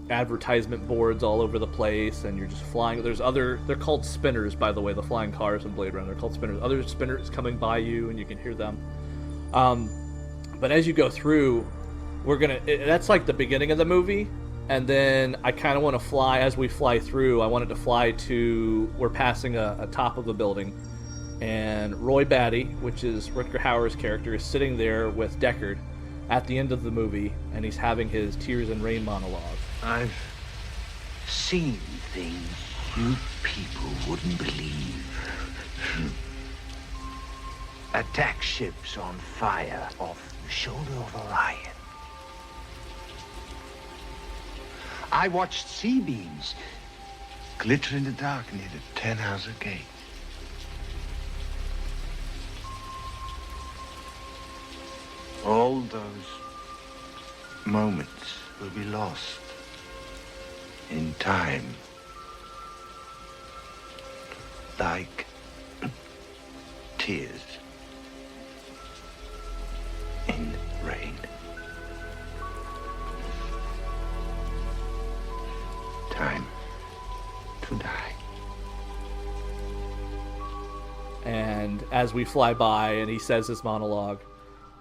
B: advertisement boards all over the place, and you're just flying. They're called spinners, by the way, the flying cars in Blade Runner. They're called spinners. Other spinners coming by you, and you can hear them. But as you go through, that's like the beginning of the movie, and then I kind of want to fly, as we fly through, I wanted to fly to, we're passing a top of a building, and Roy Batty, which is Rutger Hauer's character, is sitting there with Deckard at the end of the movie, and he's having his Tears and Rain monologue.
H: I've seen things you people wouldn't believe. Attack ships on fire off the shoulder of Orion. I watched sea beams glitter in the dark near the 10-house gate. All those moments will be lost in time, like tears in rain. Time to die.
B: And as we fly by, and he says his monologue,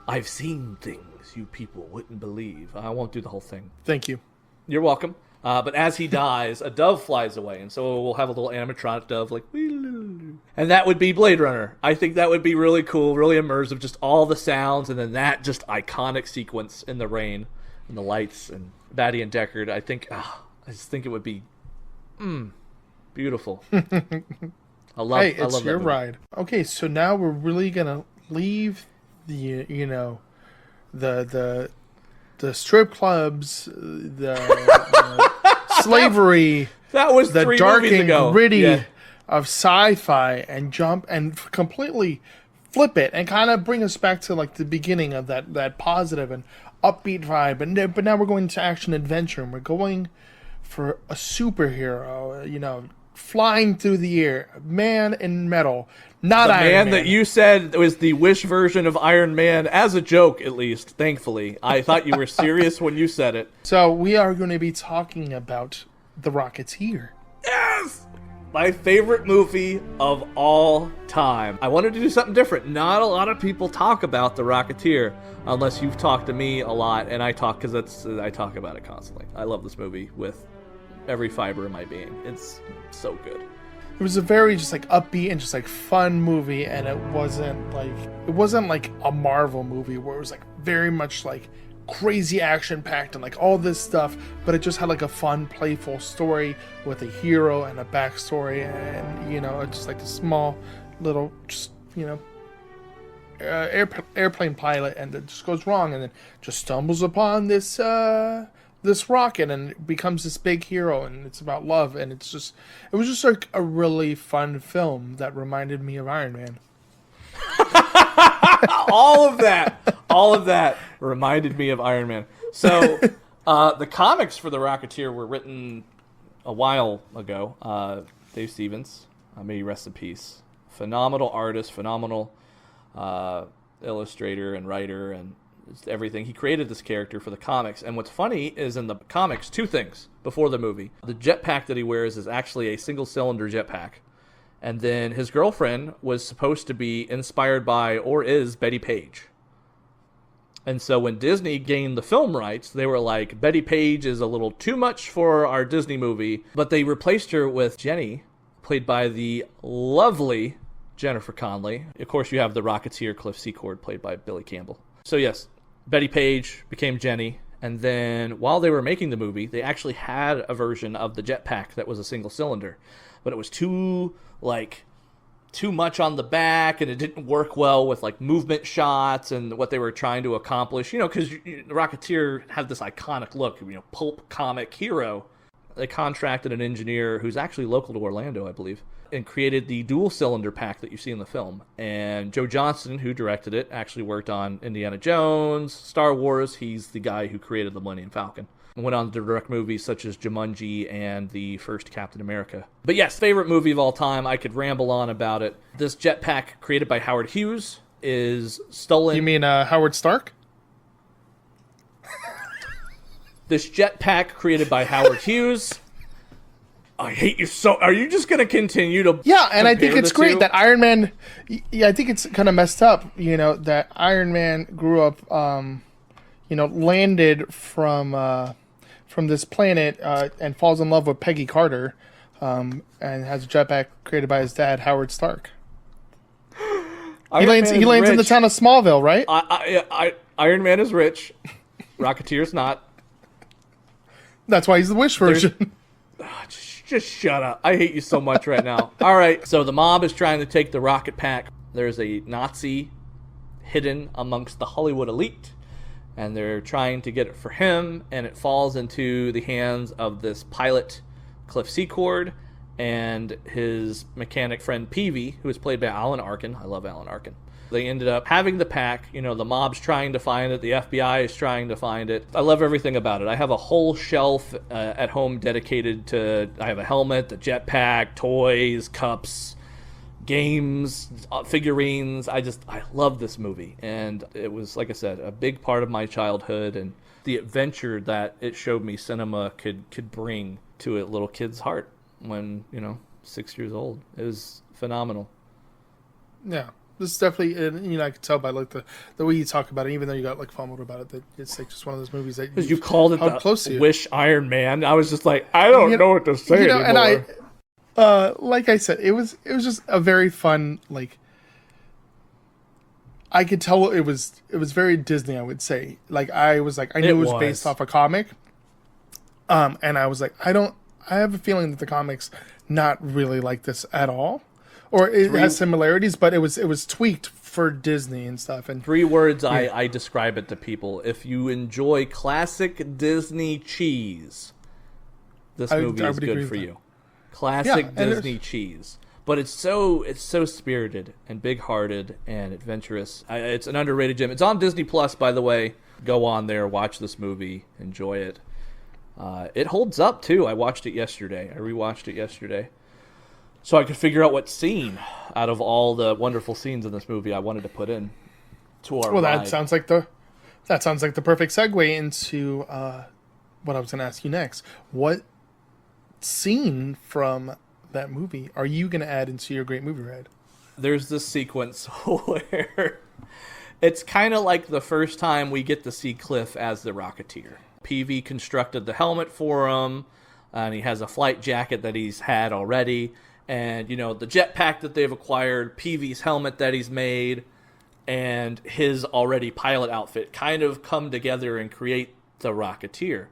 B: I've seen things you people wouldn't believe. I won't do the whole thing.
C: Thank you.
B: You're welcome. But as he dies, a dove flies away, and so we'll have a little animatronic dove, like, and that would be Blade Runner. I think that would be really cool, really immersive, just all the sounds, and then that just iconic sequence in the rain, and the lights, and Batty and Deckard. I just think it would be, beautiful. I love
C: it's
B: that
C: your
B: movie.
C: ride. Okay, so now we're really gonna leave the the strip clubs, the slavery,
B: that was
C: the
B: 3
C: dark
B: movies
C: and
B: ago.
C: gritty
B: Yeah.
C: of sci-fi, and jump and completely flip it and kind of bring us back to like the beginning of that positive and upbeat vibe. But now we're going to action adventure, and we're going for a superhero, flying through the air, man in metal, not
B: The
C: Iron Man.
B: that you said was the Wish version of Iron Man, as a joke, at least, thankfully. I thought you were serious when you said it.
C: So we are going to be talking about The Rocketeer.
B: Yes! My favorite movie of all time. I wanted to do something different. Not a lot of people talk about The Rocketeer, unless you've talked to me a lot, and I talk about it constantly. I love this movie with every fiber of my being. It's so good.
C: It was a very just like upbeat and just like fun movie, and it wasn't like a Marvel movie where it was like very much like crazy action packed and like all this stuff, but it just had like a fun, playful story with a hero and a backstory, and just like a small little airplane pilot, and it just goes wrong, and then just stumbles upon this rocket and becomes this big hero, and it's about love, and it was just like a really fun film that reminded me of Iron Man.
B: all of that reminded me of Iron Man. So the comics for The Rocketeer were written a while ago. Dave Stevens, may he rest in peace. Phenomenal artist, phenomenal illustrator and writer, and everything. He created this character for the comics, and what's funny is in the comics, 2 things before the movie. The jetpack that he wears is actually a single-cylinder jetpack, and then his girlfriend was supposed to be inspired by, or is, Betty Page. And so when Disney gained the film rights, they were like, Betty Page is a little too much for our Disney movie, but they replaced her with Jenny, played by the lovely Jennifer Connelly. Of course, you have the Rocketeer, Cliff Secord, played by Billy Campbell. So yes, Betty Page became Jenny, And then while they were making the movie, they actually had a version of the jetpack that was a single cylinder, but it was too much on the back, and it didn't work well with like movement shots and what they were trying to accomplish. You know, because the Rocketeer had this iconic look, you know, pulp comic hero. They contracted an engineer who's actually local to Orlando, I believe, and created the dual cylinder pack that you see in the film. And Joe Johnston, who directed it, actually worked on Indiana Jones, Star Wars. He's the guy who created the Millennium Falcon. And went on to direct movies such as Jumanji and the first Captain America. But yes, favorite movie of all time. I could ramble on about it. This jetpack, created by Howard Hughes, is stolen.
C: You mean Howard Stark?
B: This jetpack created by Howard Hughes. I hate you so. Are you just going to continue to?
C: Yeah, and I think it's great that Iron Man. Yeah, I think it's kind of messed up. You know that Iron Man grew up. Landed from this planet and falls in love with Peggy Carter, and has a jetpack created by his dad, Howard Stark. He lands in the town of Smallville, right?
B: Iron Man is rich. Rocketeer's not.
C: That's why he's the Wish version.
B: Just shut up. I hate you so much right now. All right, so the mob is trying to take the rocket pack. There's a Nazi hidden amongst the Hollywood elite, and they're trying to get it for him, and it falls into the hands of this pilot, Cliff Secord, and his mechanic friend Peavy, who is played by Alan Arkin. I love Alan Arkin. They ended up having the pack. You know, the mob's trying to find it. The FBI is trying to find it. I love everything about it. I have a whole shelf at home dedicated to... I have a helmet, the jetpack, toys, cups, games, figurines. I love this movie. And it was, like I said, a big part of my childhood. And the adventure that it showed me cinema could bring to a little kid's heart when, 6 years old. It was phenomenal.
C: Yeah. This is definitely, I could tell by like the way you talk about it, even though you got like fumbled about it, that it's like just one of those movies that
B: you called it the Wish Iron Man. I was just like, I don't know what to say anymore.
C: And like I said, it was just a very fun, like, I could tell it was very Disney, I would say. Like I was like, I knew it was based off a comic, and I was like, I have a feeling that the comic's not really like this at all. Or it has similarities, but it was tweaked for Disney and stuff. And
B: 3 words I describe it to people. If you enjoy classic Disney cheese, this movie is good for you. Classic Disney cheese. But it's so spirited and big-hearted and adventurous. It's an underrated gem. It's on Disney Plus, by the way. Go on there, watch this movie, enjoy it. It holds up, too. I watched it yesterday. I rewatched it yesterday. So I could figure out what scene out of all the wonderful scenes in this movie I wanted to put in to our ride.
C: That sounds like the perfect segue into what I was going to ask you next. What scene from that movie are you going to add into your great movie ride?
B: There's this sequence where it's kind of like the first time we get to see Cliff as the Rocketeer. Peavy constructed the helmet for him, and he has a flight jacket that he's had already. And, the jetpack that they've acquired, Peavy's helmet that he's made, and his already pilot outfit kind of come together and create the Rocketeer.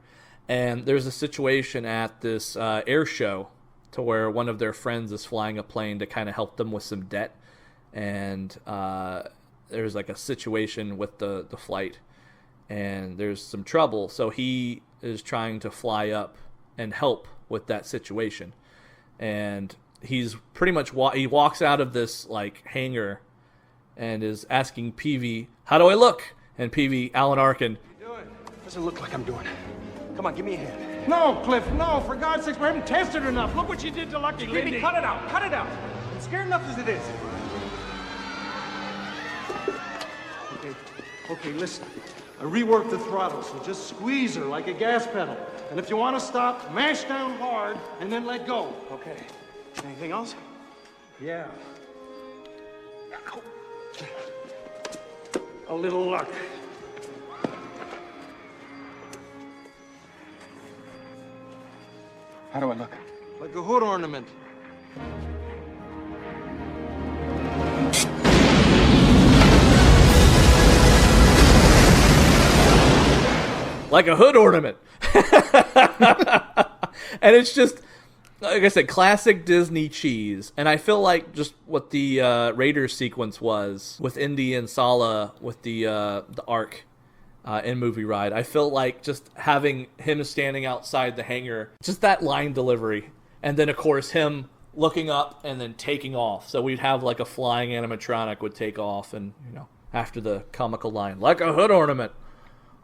B: And there's a situation at this air show to where one of their friends is flying a plane to kind of help them with some debt. And there's like a situation with the flight, and there's some trouble. So he is trying to fly up and help with that situation. And he's pretty much he walks out of this like hangar and is asking Peavy, "How do I look?" And Peavy, Alan Arkin,
D: "What are you doing? Doesn't look like I'm doing. Come on, give me a hand."
F: No, Cliff, no, for God's sake, we haven't tested enough. Look what you did to Lucky Lindy.
D: Cut it out, cut it out. I'm scared enough as it is. Okay, listen. I reworked the throttle, so just squeeze her like a gas pedal. And if you want to stop, mash down hard and then let go. Okay. Anything else? Yeah. A little luck.
F: How do I look?
D: Like a hood ornament.
B: like a hood ornament. And it's just, like I said, classic Disney cheese. And I feel like just what the Raiders sequence was with Indy and Sala with the Ark in Movie Ride. I feel like just having him standing outside the hangar, just that line delivery. And then, of course, him looking up and then taking off. So we'd have like a flying animatronic would take off and, after the comical line, like a hood ornament.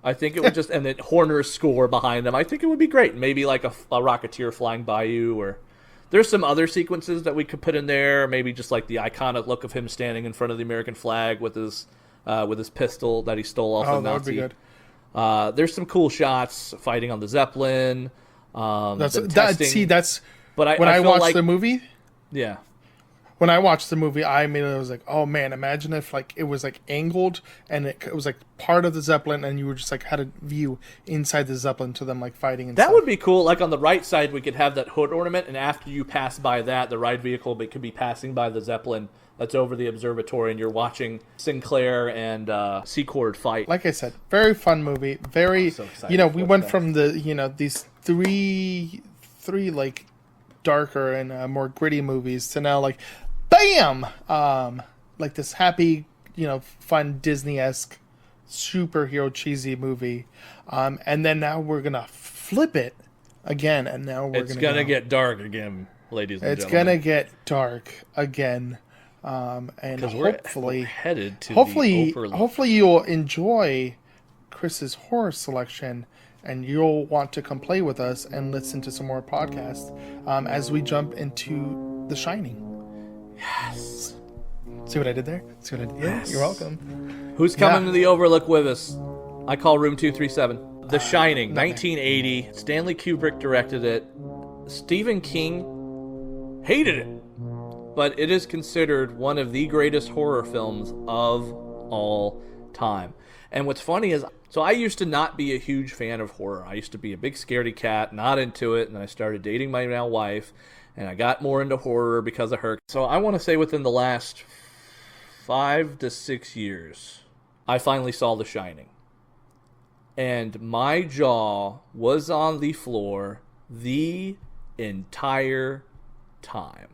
B: I think it would just, and then Horner's score behind them. I think it would be great. Maybe like a Rocketeer flying by you, or there's some other sequences that we could put in there. Maybe just like the iconic look of him standing in front of the American flag with his pistol that he stole off the Nazi.
C: That would be good.
B: There's some cool shots fighting on the Zeppelin.
C: That's
B: But
C: when I watched
B: like,
C: the movie.
B: Yeah.
C: When I watched the movie, I immediately was like, "Oh man! Imagine if like it was like angled and it was like part of the Zeppelin, and you were just like had a view inside the Zeppelin to them like fighting." And
B: that
C: stuff.
B: would be cool. Like on the right side, we could have that hood ornament, and after you pass by that, the ride vehicle could be passing by the Zeppelin that's over the observatory, and you're watching Sinclair and Secord fight.
C: Like I said, very fun movie. Very,
B: so excited
C: we went from the these three like darker and more gritty movies to now like. Bam! Like this happy, fun Disney-esque superhero cheesy movie. And then now we're going to flip it again. And now
B: it's going to get dark again, ladies and gentlemen.
C: It's going to get dark again. And hopefully,
B: we're headed to
C: hopefully you'll enjoy Chris's horror selection and you'll want to come play with us and listen to some more podcasts as we jump into The Shining.
B: Yes.
C: See what I did there? See what I did?
B: Yes.
C: You're welcome.
B: Who's coming to the Overlook with us? I call room 237. The Shining, 1980. Stanley Kubrick directed it. Stephen King hated it. But it is considered one of the greatest horror films of all time. And what's funny is, so I used to not be a huge fan of horror. I used to be a big scaredy cat, not into it, and then I started dating my now wife. And I got more into horror because of her. So I want to say within the last 5 to 6 years, I finally saw The Shining. And my jaw was on the floor the entire time.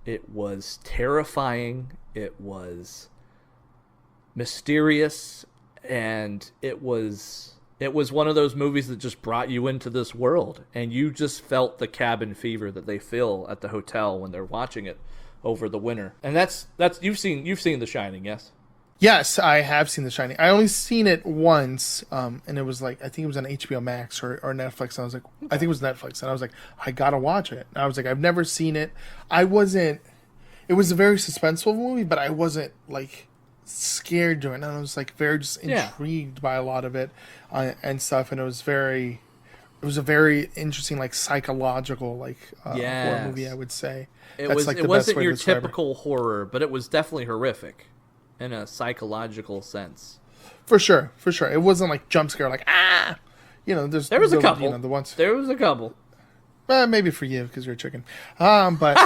B: It was terrifying. It was mysterious. And it was one of those movies that just brought you into this world, and you just felt the cabin fever that they feel at the hotel when they're watching it over the winter. And that's you've seen The Shining, yes?
C: Yes, I have seen The Shining. I only seen it once, and it was like I think it was on HBO Max or Netflix. And I was like, okay. I think it was Netflix, and I was like, I gotta watch it. And I was like, I've never seen it. It was a very suspenseful movie, but I wasn't like scared during it. I was like very just intrigued by a lot of it and stuff, and it was a very interesting like psychological like horror movie, I would say.
B: It wasn't your typical horror, but it was definitely horrific in a psychological sense.
C: For sure. It wasn't like jump scare like there was
B: a couple.
C: The ones
B: there was a couple.
C: Maybe for you because you're a chicken. But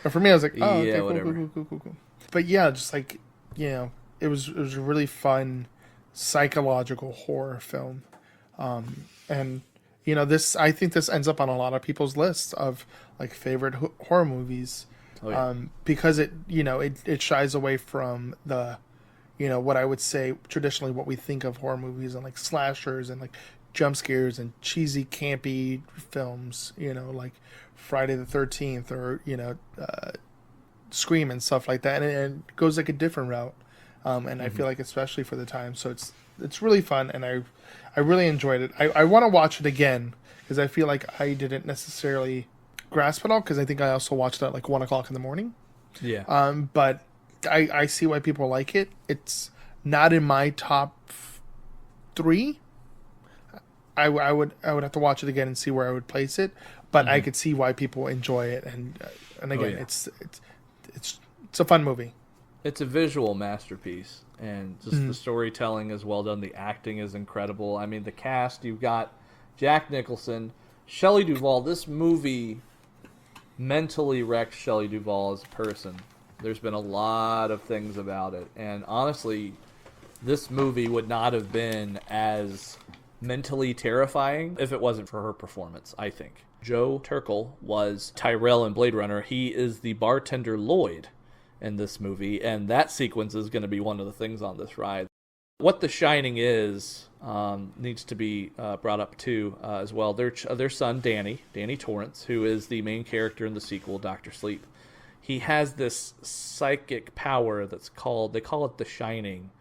C: for me I was like, oh yeah, okay, cool. But yeah, just like, it was a really fun psychological horror film. And, I think this ends up on a lot of people's lists of like favorite horror movies. Oh, yeah. Because it shies away from the, what I would say traditionally what we think of horror movies and like slashers and like jump scares and cheesy, campy films, like Friday the 13th or, Scream and stuff like that, and it goes like a different route, and I feel like especially for the time, so it's really fun, and I really enjoyed it. I want to watch it again because I feel like I didn't necessarily grasp it all because I think I also watched it at like 1:00 in the morning.
B: Yeah.
C: But I see why people like it. It's not in my top 3. I would have to watch it again and see where I would place it, but I could see why people enjoy it, and again, it's a fun movie.
B: It's a visual masterpiece, and just the storytelling is well done. The acting is incredible. I mean, the cast, you've got Jack Nicholson, Shelley Duvall. This movie mentally wrecked Shelley Duvall as a person. There's been a lot of things about it, and honestly, this movie would not have been as mentally terrifying if it wasn't for her performance, I think. Joe Turkel was Tyrell in Blade Runner. He is the bartender Lloyd in this movie, and that sequence is going to be one of the things on this ride. What The Shining is needs to be brought up too as well. Their son, Danny Torrance, who is the main character in the sequel, Dr. Sleep, he has this psychic power they call it The Shining.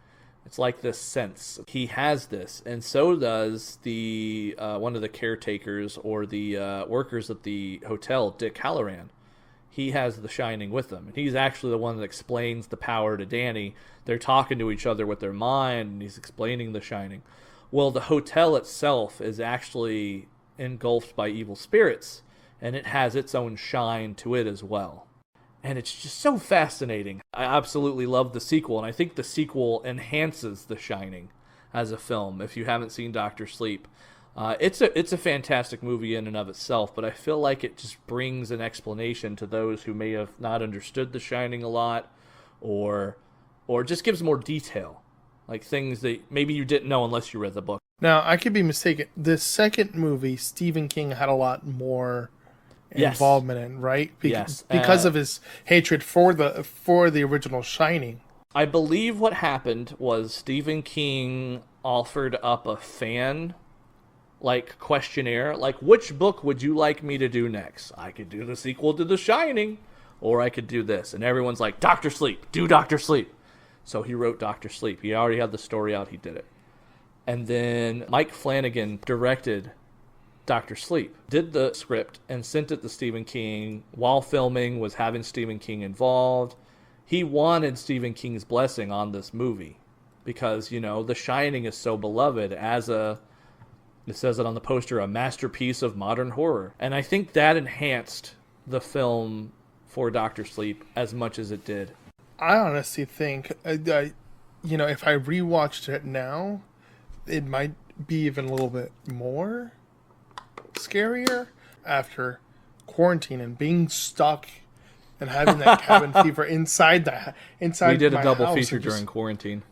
B: It's like this sense. He has this, and so does the one of the caretakers or the workers at the hotel, Dick Halloran. He has The Shining with him. And he's actually the one that explains the power to Danny. They're talking to each other with their mind, and he's explaining The Shining. Well, the hotel itself is actually engulfed by evil spirits, and it has its own shine to it as well. And it's just so fascinating. I absolutely love the sequel, and I think the sequel enhances The Shining as a film. If you haven't seen Dr. Sleep, it's a fantastic movie in and of itself, but I feel like it just brings an explanation to those who may have not understood The Shining a lot, or just gives more detail, like things that maybe you didn't know unless you read the book.
C: Now, I could be mistaken. The second movie, Stephen King had a lot more involvement in, right?
B: Yes.
C: Because of his hatred for the original Shining.
B: I believe what happened was Stephen King offered up a fan questionnaire, which book would you like me to do next? I could do the sequel to The Shining, or I could do this. And everyone's like, Dr. Sleep, do Dr. Sleep. So he wrote Dr. Sleep. He already had the story out, he did it. And then Mike Flanagan directed Dr. Sleep, did the script, and sent it to Stephen King while filming, was having Stephen King involved. He wanted Stephen King's blessing on this movie because, The Shining is so beloved as it says it on the poster, a masterpiece of modern horror. And I think that enhanced the film for Dr. Sleep as much as it did.
C: I honestly think, if I rewatched it now, it might be even a little bit more scarier after quarantine and being stuck and having that cabin fever inside. We
B: did a double feature during quarantine.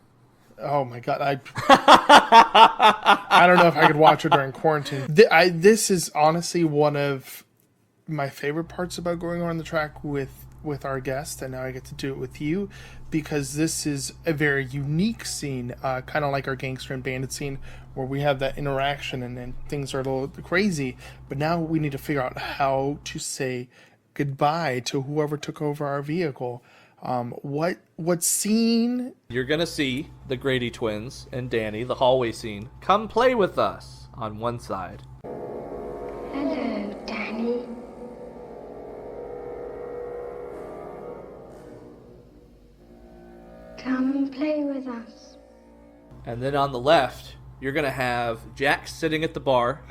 C: Oh my god! I don't know if I could watch it during quarantine. This is honestly one of my favorite parts about going on the track with our guest, and now I get to do it with you, because this is a very unique scene, kind of like our gangster and bandit scene, where we have that interaction and things are a little crazy, but now we need to figure out how to say goodbye to whoever took over our vehicle. What scene?
B: You're gonna see the Grady twins and Danny, the hallway scene, come play with us on one side.
J: Hello, Danny. Come and play with us.
B: And then on the left, you're going to have Jack sitting at the bar,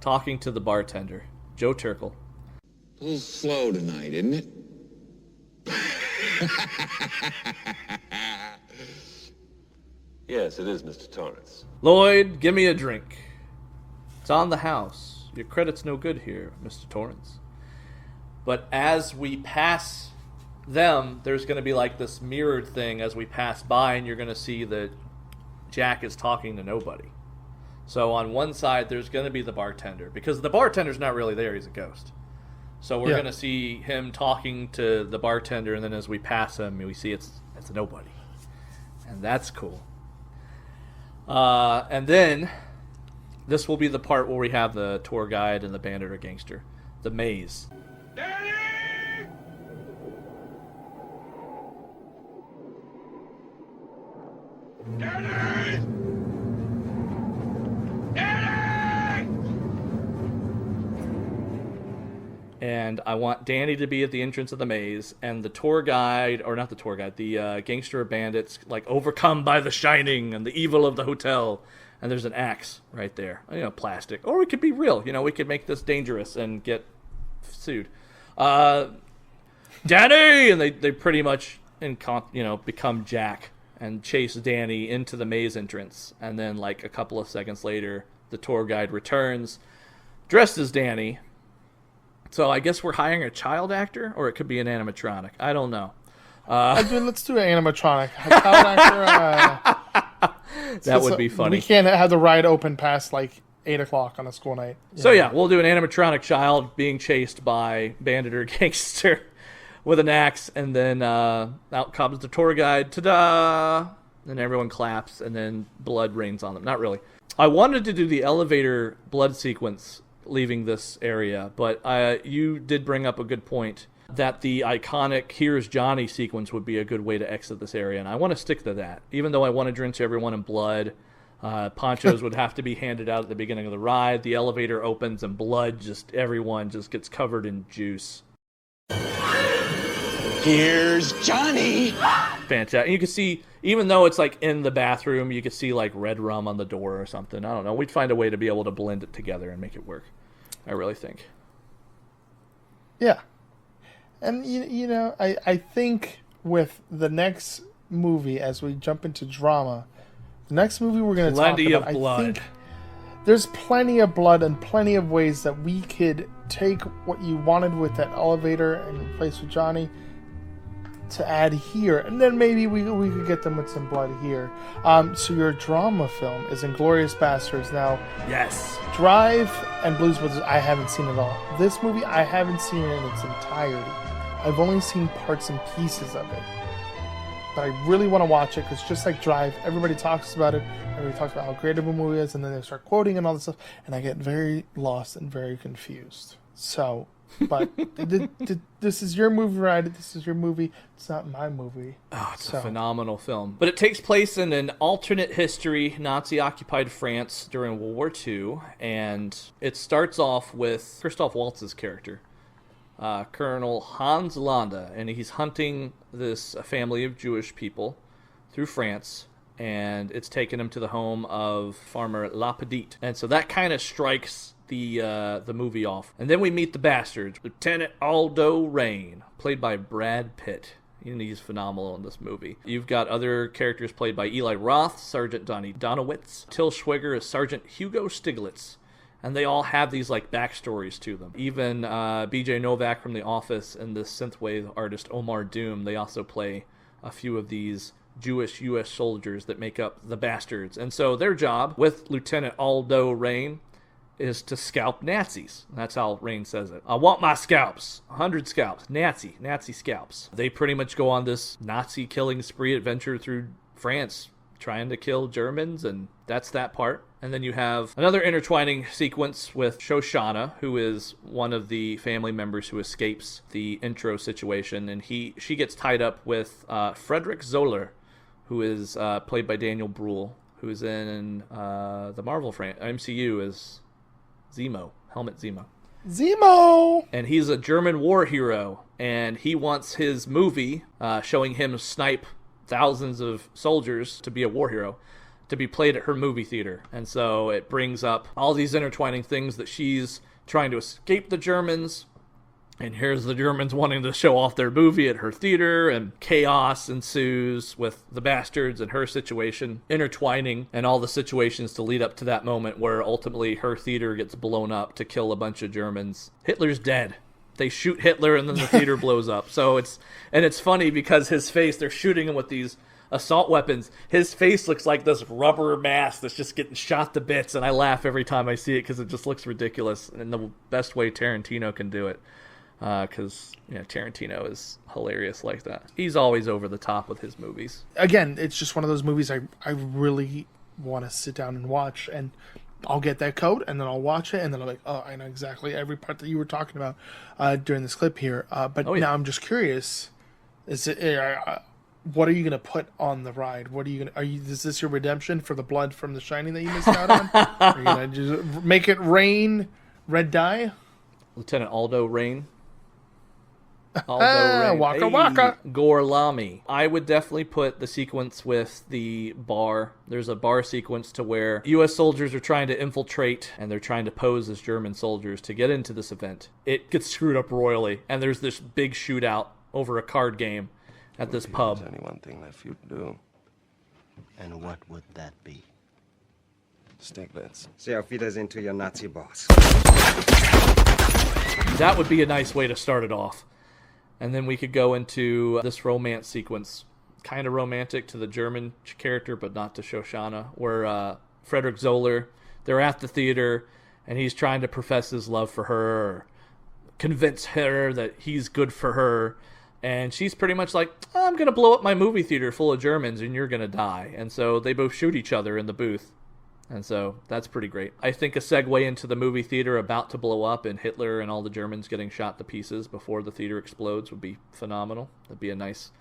B: talking to the bartender, Joe Turkel.
K: A little slow tonight, isn't it?
L: Yes, it is, Mr. Torrance.
B: Lloyd, give me a drink. It's on the house. Your credit's no good here, Mr. Torrance. But as we pass them, there's going to be this mirrored thing as we pass by, and you're going to see that Jack is talking to nobody. So on one side, there's going to be the bartender, because the bartender's not really there, he's a ghost. So we're going to see him talking to the bartender, and then as we pass him, we see it's nobody. And that's cool. And then this will be the part where we have the tour guide and the bandit or gangster. The maze.
K: Danny! Danny! Danny!
B: And I want Danny to be at the entrance of the maze, and the tour guide, or not the tour guide, the gangster or bandits, overcome by the shining and the evil of the hotel. And there's an axe right there, plastic. Or we could be real, we could make this dangerous and get sued. Danny! And they pretty much, become Jack and chase Danny into the maze entrance. And then, a couple of seconds later, the tour guide returns, dressed as Danny. So I guess we're hiring a child actor, or it could be an animatronic. I don't know.
C: Let's do an animatronic. A child actor,
B: That would be funny.
C: We can't have the ride open past like 8 o'clock on a school night.
B: So yeah, we'll do an animatronic child being chased by bandit or gangster with an axe, and then out comes the tour guide. Ta-da! And everyone claps, and then blood rains on them. Not really. I wanted to do the elevator blood sequence leaving this area, but you did bring up a good point that the iconic "Here's Johnny" sequence would be a good way to exit this area, and I want to stick to that. Even though I want to drench everyone in blood, ponchos would have to be handed out at the beginning of the ride. The elevator opens and blood, everyone just gets covered in juice.
K: Here's Johnny!
B: Fantastic. And you can see, even though it's like in the bathroom, you could see like red rum on the door or something. I don't know. We'd find a way to be able to blend it together and make it work. I really think.
C: Yeah. And, you know, I think with the next movie, as we jump into drama, the next movie we're going to talk about,
B: of blood.
C: I think there's plenty of blood and plenty of ways that we could take what you wanted with that elevator and replace with Johnny to add here. And then maybe we could get them with some blood here. So your drama film is Inglourious Basterds. Now,
B: yes,
C: Drive and Blues Brothers, I haven't seen at all. This movie, I haven't seen it in its entirety. I've only seen parts and pieces of it. But I really want to watch it because just like Drive, everybody talks about it. Everybody talks about how great of a movie is, and then they start quoting and all this stuff, and I get very lost and very confused. So, but this is your movie, right? This is your movie. It's not my movie.
B: Oh, it's a phenomenal film. But it takes place in an alternate history, Nazi-occupied France during World War II, and it starts off with Christoph Waltz's character, Colonel Hans Landa, and he's hunting this family of Jewish people through France, and it's taken him to the home of farmer La Petite. And so that kind of strikes the movie off. And then we meet the bastards. Lieutenant Aldo Rain, played by Brad Pitt. He's phenomenal in this movie. You've got other characters played by Eli Roth, Sergeant Donnie Donowitz. Till Schweiger is Sergeant Hugo Stiglitz. And they all have these like backstories to them. Even BJ Novak from The Office and the synthwave artist Omar Doom, they also play a few of these Jewish U.S. soldiers that make up the Bastards. And so their job with Lieutenant Aldo Rain is to scalp Nazis. That's how Rain says it. I want my scalps. 100 scalps. Nazi scalps. They pretty much go on this Nazi killing spree adventure through France, trying to kill Germans, and that's that part. And then you have another intertwining sequence with Shoshana, who is one of the family members who escapes the intro situation, and she gets tied up with Frederick Zoller, who is played by Daniel Bruhl, who is in the Marvel MCU as Zemo, Helmut Zemo.
C: Zemo!
B: And he's a German war hero, and he wants his movie showing him snipe thousands of soldiers to be a war hero to be played at her movie theater. And so it brings up all these intertwining things that she's trying to escape the Germans, and here's the Germans wanting to show off their movie at her theater, and chaos ensues with the bastards and her situation intertwining, and all the situations to lead up to that moment where ultimately her theater gets blown up to kill a bunch of Germans. Hitler's dead. They shoot Hitler and then the theater blows up. So it's funny because his face, they're shooting him with these assault weapons. His face looks like this rubber mask that's just getting shot to bits, and I laugh every time I see it because it just looks ridiculous in the best way Tarantino can do it. Because Tarantino is hilarious like that. He's always over the top with his movies.
C: Again, it's just one of those movies I really want to sit down and watch, and I'll get that code, and then I'll watch it, and then I'm like, oh, I know exactly every part that you were talking about during this clip here. But now I'm just curious: what are you going to put on the ride? What are you going to? Is this your redemption for the blood from The Shining that you missed out on? Are you going to just make it rain red dye?
B: Lieutenant Aldo Rain.
C: Waka waka.
B: Gorlami. I would definitely put the sequence with the bar. There's a bar sequence to where U.S. soldiers are trying to infiltrate, and they're trying to pose as German soldiers to get into this event. It gets screwed up royally, and there's this big shootout over a card game at this pub.
E: There's only one thing left for you to do. And what would that be? Stiglitz. See how feed us into your Nazi boss.
B: That would be a nice way to start it off. And then we could go into this romance sequence kind of romantic to the German character, but not to Shoshana, where Frederick Zoller, they're at the theater, and he's trying to profess his love for her, or convince her that he's good for her, and she's pretty much like, I'm going to blow up my movie theater full of Germans, and you're going to die. And so they both shoot each other in the booth. And so that's pretty great. I think a segue into the movie theater about to blow up and Hitler and all the Germans getting shot to pieces before the theater explodes would be phenomenal. That'd be a nice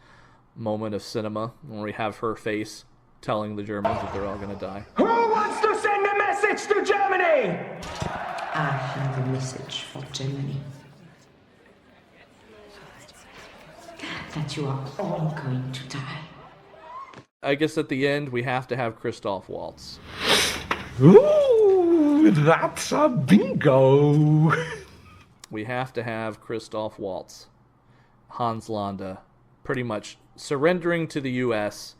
B: moment of cinema when we have her face telling the Germans that they're all going to die.
M: Who wants to send a message to Germany?
N: I have a message for Germany. That you are all going to die.
B: I guess at the end we have to have Christoph Waltz.
M: Ooh, that's a bingo.
B: We have to have Christoph Waltz. Hans Landa pretty much surrendering to the U.S.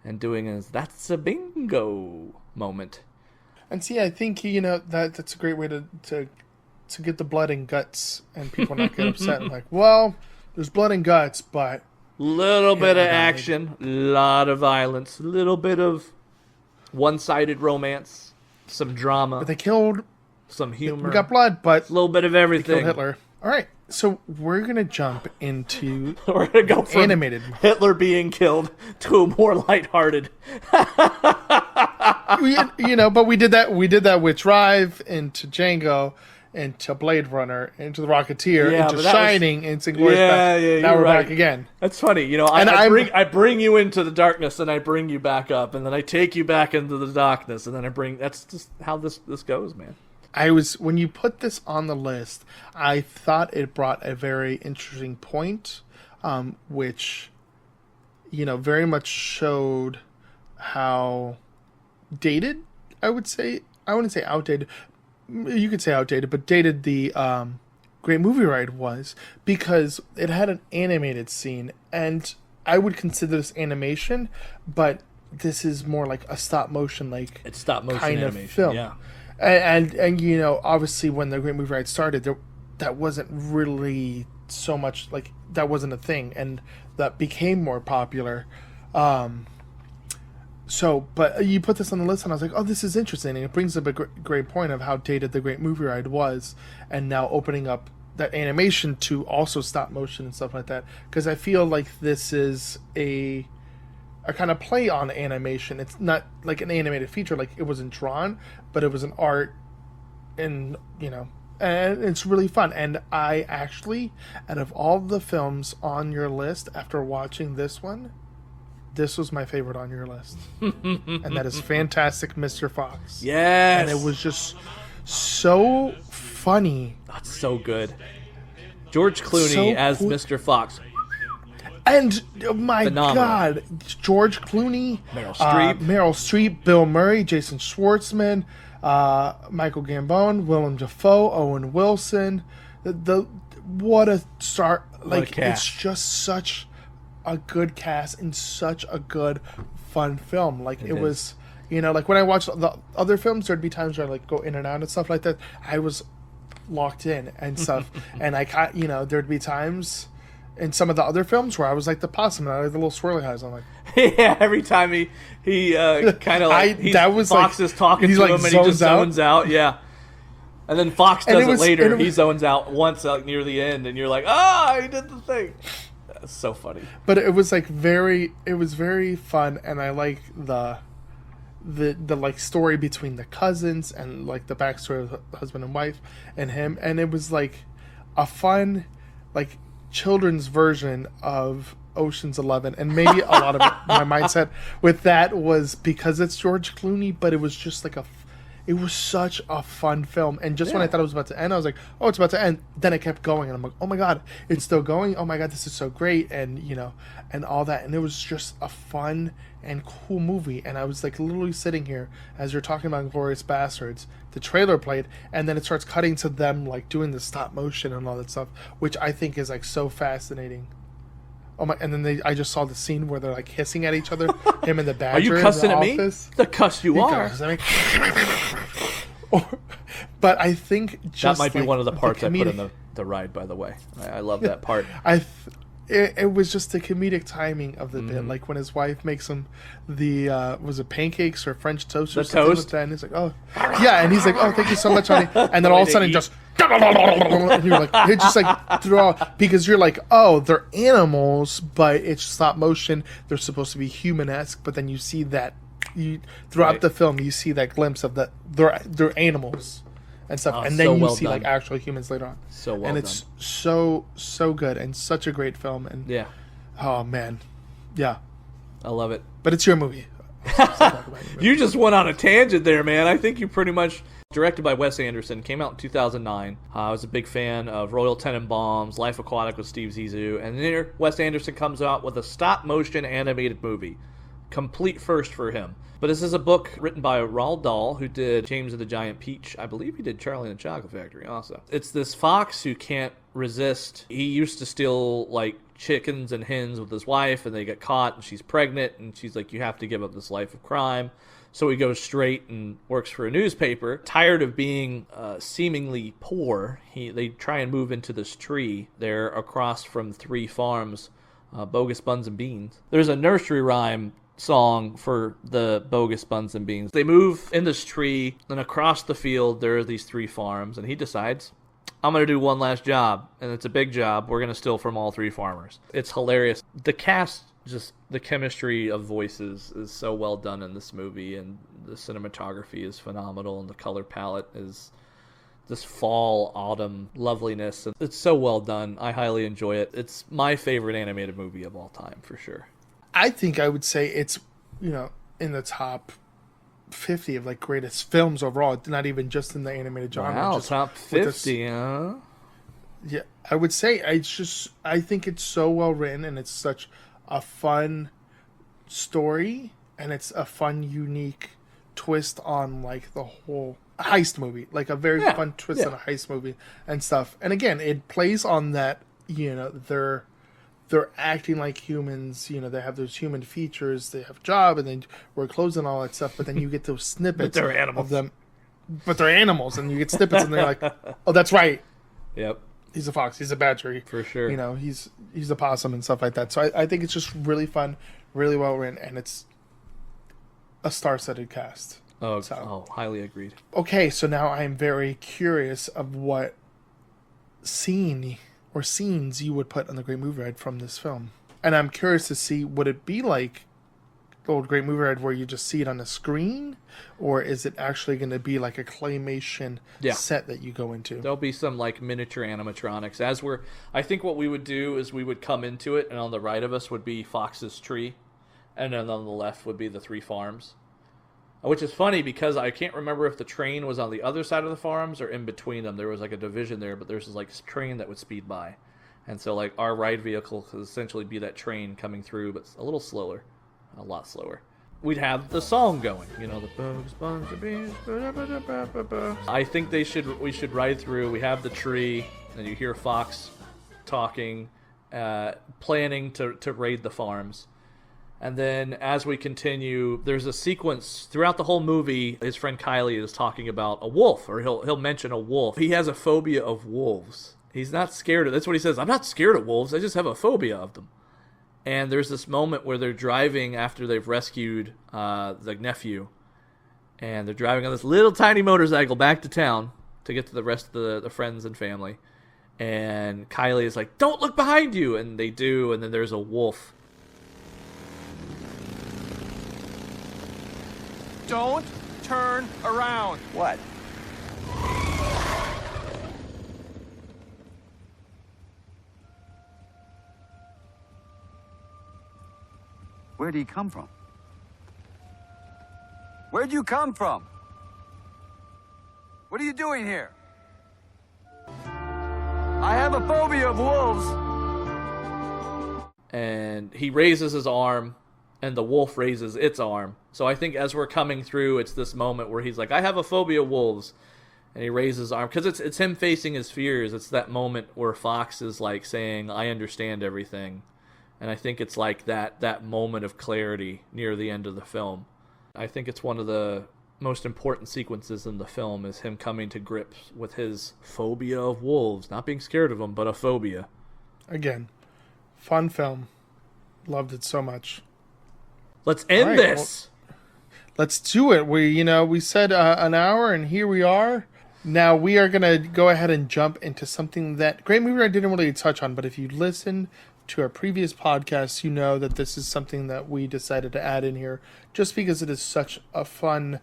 B: and doing his "that's a bingo" moment.
C: And see, I think, you know, that's a great way to get the blood and guts and people not get upset. Like, well, there's blood and guts, but
B: little bit of action, lot of violence, little bit of one-sided romance, some drama.
C: But they killed
B: some humor.
C: We got blood, but
B: a little bit of everything.
C: They killed Hitler. All right, so we're gonna jump into
B: we're gonna go from
C: animated
B: Hitler being killed to a more lighthearted.
C: You know, but we did that with Drive, into Django, into Blade Runner, into The Rocketeer, into Shining, into Glorious Bastards. Now we're back again.
B: That's funny. You know, I bring you into the darkness, and I bring you back up, and then I take you back into the darkness, and then I bring. That's just how this goes, man.
C: When you put this on the list, I thought it brought a very interesting point, which, you know, very much showed how dated, I would say. I wouldn't say outdated. You could say outdated, but dated the Great Movie Ride was, because it had an animated scene, and I would consider this animation, but this is more like a stop motion, like
B: it's stop motion
C: kind
B: animation,
C: of film.
B: yeah.
C: And you know, obviously when the Great Movie Ride started, that wasn't really so much, like, that wasn't a thing, and that became more popular. So, but you put this on the list, and I was like, oh, this is interesting. And it brings up a great point of how dated the Great Movie Ride was, and now opening up that animation to also stop motion and stuff like that. Because I feel like this is a kind of play on animation. It's not like an animated feature, like it wasn't drawn, but it was an art, and, you know, and it's really fun. And I actually, out of all the films on your list, after watching this one, this was my favorite on your list. And that is Fantastic Mr. Fox.
B: Yes.
C: And it was just so funny.
B: That's so good. George Clooney as Mr. Fox.
C: And, oh my
B: Phenomenal.
C: God, George Clooney, Meryl Streep, Bill Murray, Jason Schwartzman, Michael Gambon, Willem Dafoe, Owen Wilson. What a star. Like, it's just such a good cast and such a good, fun film. Like, it was, you know, like when I watched the other films, there'd be times where I like go in and out and stuff like that. I was locked in and stuff. And I, you know, there'd be times in some of the other films where I was like the possum, and I had the little swirly eyes. I'm like,
B: yeah, every time he kind of like, Fox is talking to
C: like,
B: him and he just zones out. Yeah. And then Fox does it later. He zones out once, like, near the end, and you're like, he did the thing. That's so funny.
C: But it was like very fun, and I like the like story between the cousins and like the backstory of the husband and wife and him, and it was like a fun, like, children's version of Ocean's 11, and maybe a lot of my mindset with that was because it's George Clooney, but it was just like it was such a fun film. And just when I thought it was about to end, I was like, oh, it's about to end. Then it kept going, and I'm like, oh my God, it's still going. Oh my God, this is so great. And, you know, and all that. And it was just a fun and cool movie. And I was like literally sitting here as you're talking about Glorious Bastards, the trailer played, and then it starts cutting to them like doing the stop motion and all that stuff, which I think is like so fascinating. Oh my! And then I just saw the scene where they're like hissing at each other. Him and the Badger.
B: Are you cussing
C: in the
B: at
C: office.
B: me? The cuss you are.
C: But I think just
B: that might be
C: like
B: one of the parts I put in the ride. By the way, I love that part.
C: it was just the comedic timing of the bit, like when his wife makes him the was it pancakes or French toast or something like that, and he's like, oh yeah, and he's like, oh, thank you so much, honey, and then all of a sudden just and you're like, it just like throw, because you're like, oh, they're animals, but it's stop motion, they're supposed to be human-esque, but then you see that throughout the film you see that glimpse of that they're animals and stuff, and then you see like actual humans later on.
B: So well
C: and it's so good and such a great film. And
B: yeah,
C: oh man, yeah,
B: I love it.
C: But it's your movie.
B: You just went on a tangent there, man. I think you pretty much directed by Wes Anderson. Came out in 2009. I was a big fan of Royal Tenenbaums, Life Aquatic with Steve Zissou, and then Wes Anderson comes out with a stop motion animated movie. Complete first for him. But this is a book written by Roald Dahl, who did James and the Giant Peach. I believe he did Charlie and the Chocolate Factory also. It's this fox who can't resist. He used to steal, like, chickens and hens with his wife, and they get caught, and she's pregnant, and she's like, you have to give up this life of crime. So he goes straight and works for a newspaper. Tired of being seemingly poor, they try and move into this tree. They're across from 3 farms, Bogus Buns and Beans. There's a nursery rhyme song for the Bogus Buns and Beans. They move in this tree, and across the field there are these 3 farms, and he decides, I'm going to do one last job, and it's a big job. We're going to steal from all 3 farmers. It's hilarious. The cast, just the chemistry of voices is so well done in this movie, and the cinematography is phenomenal, and the color palette is this fall, autumn loveliness. It's so well done. I highly enjoy it. It's my favorite animated movie of all time, for sure.
C: I think I would say it's, in the top 50 of like greatest films overall, not even just in the animated genre.
B: Wow,
C: just
B: top 50, huh?
C: Yeah, I would say I think it's so well written, and it's such a fun story, and it's a fun, unique twist on like the whole heist movie, like a very fun twist on a heist movie and stuff. And again, it plays on that, they're acting like humans, they have those human features, they have a job, and they wear clothes and all that stuff, but then you get those snippets of them. But they're animals, and you get snippets, and they're like, oh, that's right.
B: Yep.
C: He's a fox, he's a badger.
B: For sure.
C: He's a possum and stuff like that. So I think it's just really fun, really well written, and it's a star-studded cast.
B: Highly agreed.
C: Okay, so now I'm very curious of what scene or scenes you would put on the Great Movie Ride from this film. And I'm curious to see, would it be like the old Great Movie Ride where you just see it on the screen? Or is it actually going to be like a claymation set that you go into?
B: There'll be some like miniature animatronics. I think what we would do is we would come into it, and on the right of us would be Fox's tree, and then on the left would be the 3 farms. Which is funny because I can't remember if the train was on the other side of the farms or in between them. There was like a division there, but there's this like train that would speed by. And so like our ride vehicle could essentially be that train coming through, but a little slower. A lot slower. We'd have the song going, the Bogus Buns and Beans. I think we should ride through. We have the tree, and you hear Fox talking, planning to raid the farms. And then as we continue, there's a sequence throughout the whole movie. His friend Kylie is talking about a wolf, or he'll mention a wolf. He has a phobia of wolves. He's not scared of. That's what he says. I'm not scared of wolves. I just have a phobia of them. And there's this moment where they're driving after they've rescued the nephew, and they're driving on this little tiny motorcycle back to town to get to the rest of the friends and family. And Kylie is like, "Don't look behind you," and they do. And then there's a wolf.
O: Don't turn around.
E: What?
P: Where did he come from? Where'd you come from? What are you doing here? I have a phobia of wolves.
B: And he raises his arm, and the wolf raises its arm. So I think as we're coming through, it's this moment where he's like, I have a phobia of wolves. And he raises his arm. Because it's him facing his fears. It's that moment where Fox is like saying, I understand everything. And I think it's like that moment of clarity near the end of the film. I think it's one of the most important sequences in the film is him coming to grips with his phobia of wolves. Not being scared of them, but a phobia.
C: Again, Fun film. Loved it so much.
B: Let's end this.
C: Well, let's do it. We said an hour, and here we are. Now we are going to go ahead and jump into something that Great Movie I didn't really touch on, but if you listen to our previous podcasts, you know that this is something that we decided to add in here just because it is such a fun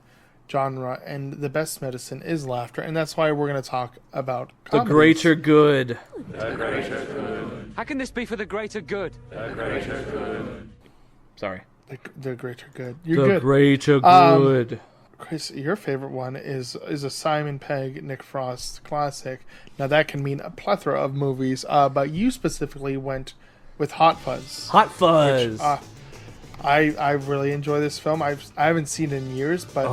C: genre, and the best medicine is laughter, and that's why we're going to talk about comedies.
B: The greater good.
O: The greater good. How can this be for the greater good? The greater good.
B: Sorry.
C: The greater good. You're good.
B: The greater good.
C: Chris, your favorite one is a Simon Pegg, Nick Frost classic. Now that can mean a plethora of movies, but you specifically went with Hot Fuzz.
B: Hot Fuzz.
C: Which, I really enjoy this film. I haven't seen it in years, but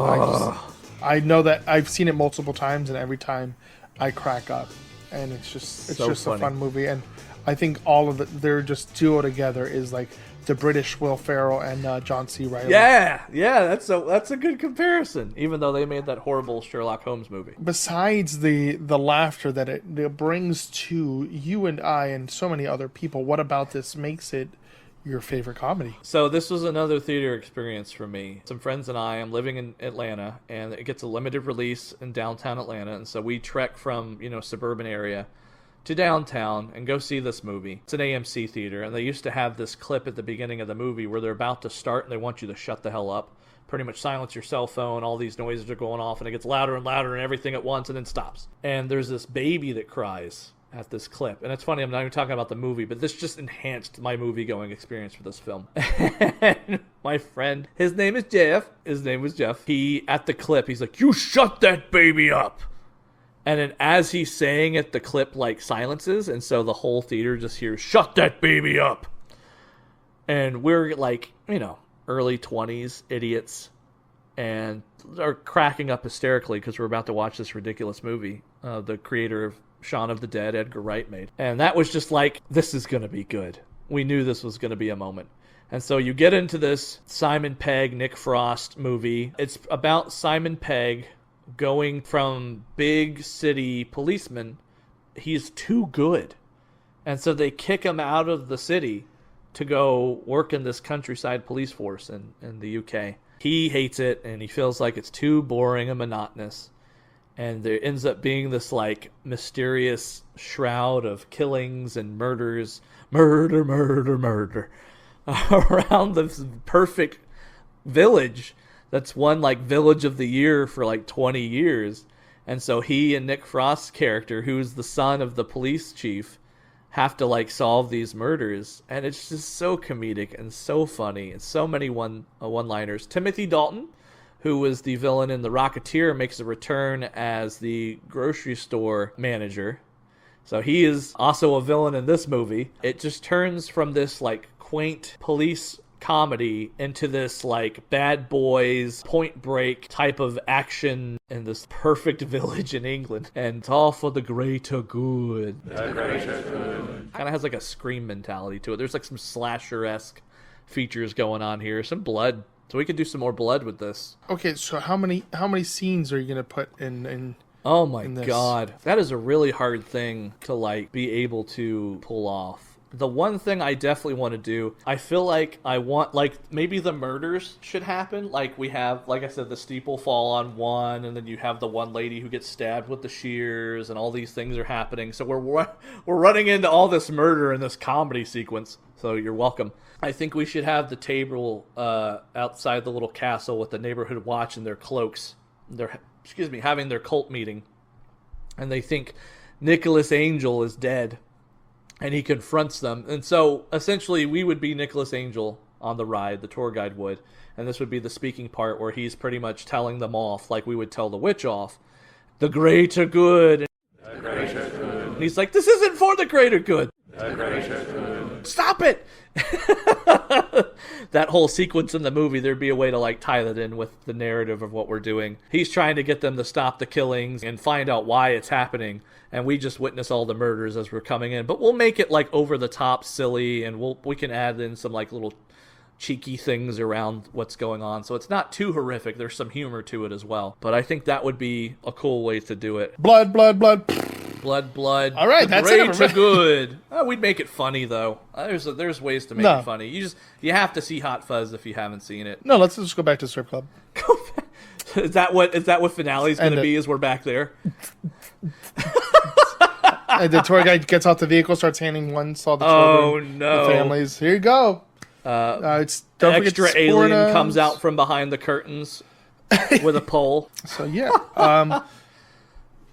C: I know that I've seen it multiple times, and every time I crack up, and it's just a fun movie. And I think all of their just duo together is like the British Will Ferrell and John C. Reilly.
B: Yeah, that's a good comparison. Even though they made that horrible Sherlock Holmes movie.
C: Besides the laughter that it brings to you and I and so many other people, what about this makes it your favorite comedy?
B: So this was another theater experience for me. Some friends and I'm living in Atlanta, and it gets a limited release in downtown Atlanta, and so we trek from suburban area to downtown and go see this movie. It's an AMC theater, and they used to have this clip at the beginning of the movie where they're about to start and they want you to shut the hell up. Pretty much silence your cell phone, all these noises are going off, and it gets louder and louder and everything at once, and then stops. And there's this baby that cries at this clip. And it's funny, I'm not even talking about the movie, but this just enhanced my movie-going experience for this film. And my friend, his name was Jeff, he, at the clip, he's like, "You shut that baby up!" And then as he's saying it, the clip like silences, and so the whole theater just hears, "Shut that baby up!" And we're like, early 20s idiots, and are cracking up hysterically because we're about to watch this ridiculous movie the creator of Shaun of the Dead, Edgar Wright, made. And that was just like, this is going to be good. We knew this was going to be a moment. And so you get into this Simon Pegg, Nick Frost movie. It's about Simon Pegg going from big city policeman. He's too good. And so they kick him out of the city to go work in this countryside police force in the UK. He hates it, and he feels like it's too boring and monotonous. And there ends up being this like mysterious shroud of killings and murders, murder around this perfect village that's won like Village of the Year for like 20 years. And so he and Nick Frost's character, who's the son of the police chief, have to like solve these murders. And it's just so comedic and so funny and so many one-liners. Timothy Dalton, who was the villain in The Rocketeer, makes a return as the grocery store manager. So he is also a villain in this movie. It just turns from this like quaint police comedy into this like Bad Boys, Point Break type of action in this perfect village in England. And it's all for the greater good. The greater good. Kind of has like a Scream mentality to it. There's like some slasher-esque features going on here. Some blood. So we could do some more blood with this.
C: Okay, so how many scenes are you gonna put in
B: Oh my god. That is a really hard thing to like be able to pull off. The one thing I definitely want to do, I feel like I want, like, maybe the murders should happen. Like, we have, like I said, the steeple fall on one, and then you have the one lady who gets stabbed with the shears, and all these things are happening. So we're running into all this murder in this comedy sequence. So you're welcome. I think we should have the table outside the little castle with the neighborhood watch in their cloaks. Having their cult meeting. And they think Nicholas Angel is dead. And he confronts them. And so, essentially, we would be Nicholas Angel on the ride, the tour guide would. And this would be the speaking part where he's pretty much telling them off like we would tell the witch off. The greater good. The greater good. And he's like, this isn't for the greater good. The greater good. Stop it! That whole sequence in the movie, there'd be a way to like tie that in with the narrative of what we're doing. He's trying to get them to stop the killings and find out why it's happening, and we just witness all the murders as we're coming in. But we'll make it like over the top silly, and we can add in some like little cheeky things around what's going on, so it's not too horrific. There's some humor to it as well. But I think that would be a cool way to do it.
C: Blood.
B: Blood. All
C: right, that's it.
B: Greater good. We'd make it funny though. There's ways to make it funny. You have to see Hot Fuzz if you haven't seen it.
C: No, let's just go back to strip club.
B: Is that what finale's going to be? Is we're back there?
C: And the tour guide gets out the vehicle, starts handing ones to all the children, the families. Here you go.
B: It's don't extra alien comes out from behind the curtains with a pole.
C: So yeah,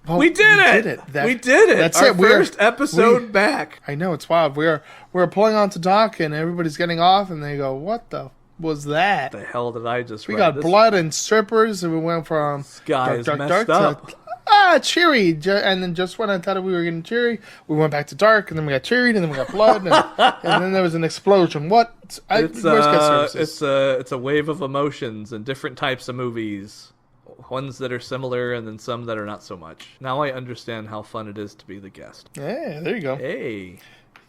B: we did it. We did it.
C: That's
B: Our
C: it.
B: First episode back.
C: I know, it's wild. We're pulling onto dock, and everybody's getting off, and they go, "What the was that?
B: The hell did I just?
C: We got blood and strippers, and we went from
B: dark to
C: cheery, and then just when I thought we were getting cheery, we went back to dark, and then we got cheery, and then we got blood, and then there was an explosion. Where's guest services?
B: It's a wave of emotions and different types of movies. Ones that are similar, and then some that are not so much. Now I understand how fun it is to be the guest.
C: Yeah, there you go.
B: Hey,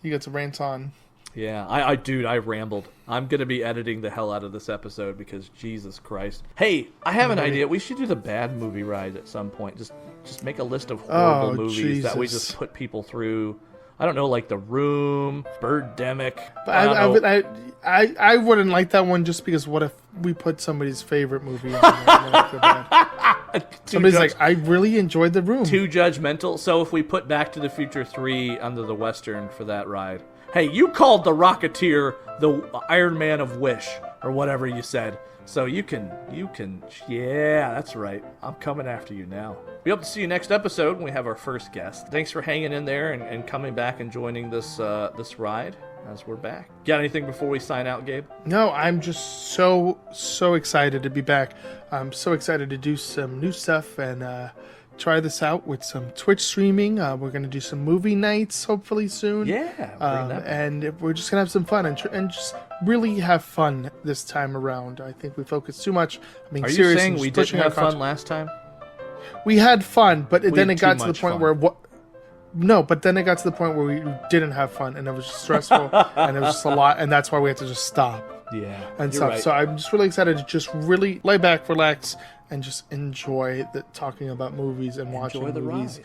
C: you get to rant on.
B: Yeah, I rambled. I'm going to be editing the hell out of this episode because Jesus Christ. Hey, I have an idea. We should do the bad movie ride at some point. Just make a list of horrible movies that we just put people through. I don't know, like The Room, Birdemic.
C: I wouldn't like that one just because what if we put somebody's favorite movie on there? Somebody's like, I really enjoyed The Room.
B: Too judgmental. So if we put Back to the Future 3 under the Western for that ride. Hey, you called the Rocketeer the Iron Man of Wish, or whatever you said. So you can, yeah, that's right. I'm coming after you now. We hope to see you next episode when we have our first guest. Thanks for hanging in there and coming back and joining this ride as we're back. Got anything before we sign out, Gabe?
C: No, I'm just so excited to be back. I'm so excited to do some new stuff and try this out with some Twitch streaming. We're going to do some movie nights hopefully soon.
B: Yeah,
C: and we're just going to have some fun and just really have fun this time around. I think we focused too much on being serious.
B: Are you saying we didn't have fun last time?
C: We had fun, but then it got to the point where but then it got to the point where we didn't have fun, and it was just stressful, and it was just a lot, and that's why we had to just stop.
B: Yeah,
C: and stuff. Right. So I'm just really excited to just really lay back, relax, and just enjoy talking about movies and watching movies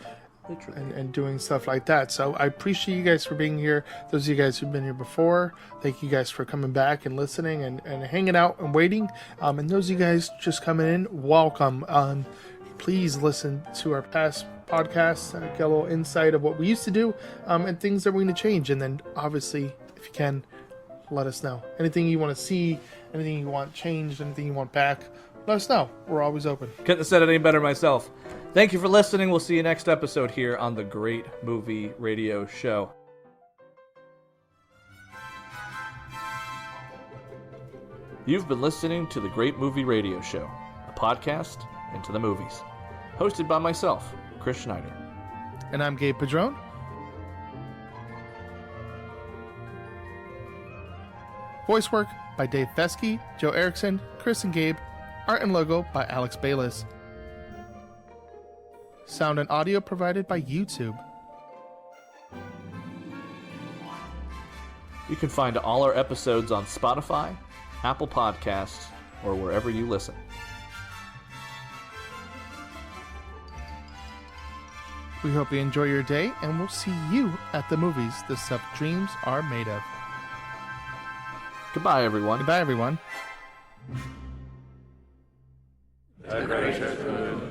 C: and doing stuff like that. So I appreciate you guys for being here. Those of you guys who've been here before, thank you guys for coming back and listening and hanging out and waiting. And those of you guys just coming in, welcome. Please listen to our past podcasts, get a little insight of what we used to do and things that we're going to change. And then obviously, if you can, let us know. Anything you want to see, anything you want changed, anything you want back, let us know. We're always open.
B: Couldn't have said it any better myself. Thank you for listening. We'll see you next episode here on the Great Movie Radio Show. You've been listening to the Great Movie Radio Show, a podcast into the movies, hosted by myself, Chris Schneider.
C: And I'm Gabe Padron. Voice work by Dave Fesky, Joe Erickson, Chris and Gabe. Art and logo by Alex Bayless. Sound and audio provided by YouTube.
B: You can find all our episodes on Spotify, Apple Podcasts, or wherever you listen.
C: We hope you enjoy your day, and we'll see you at the movies. The stuff dreams are made of.
B: Goodbye, everyone.
C: Goodbye, everyone.
F: The greater good.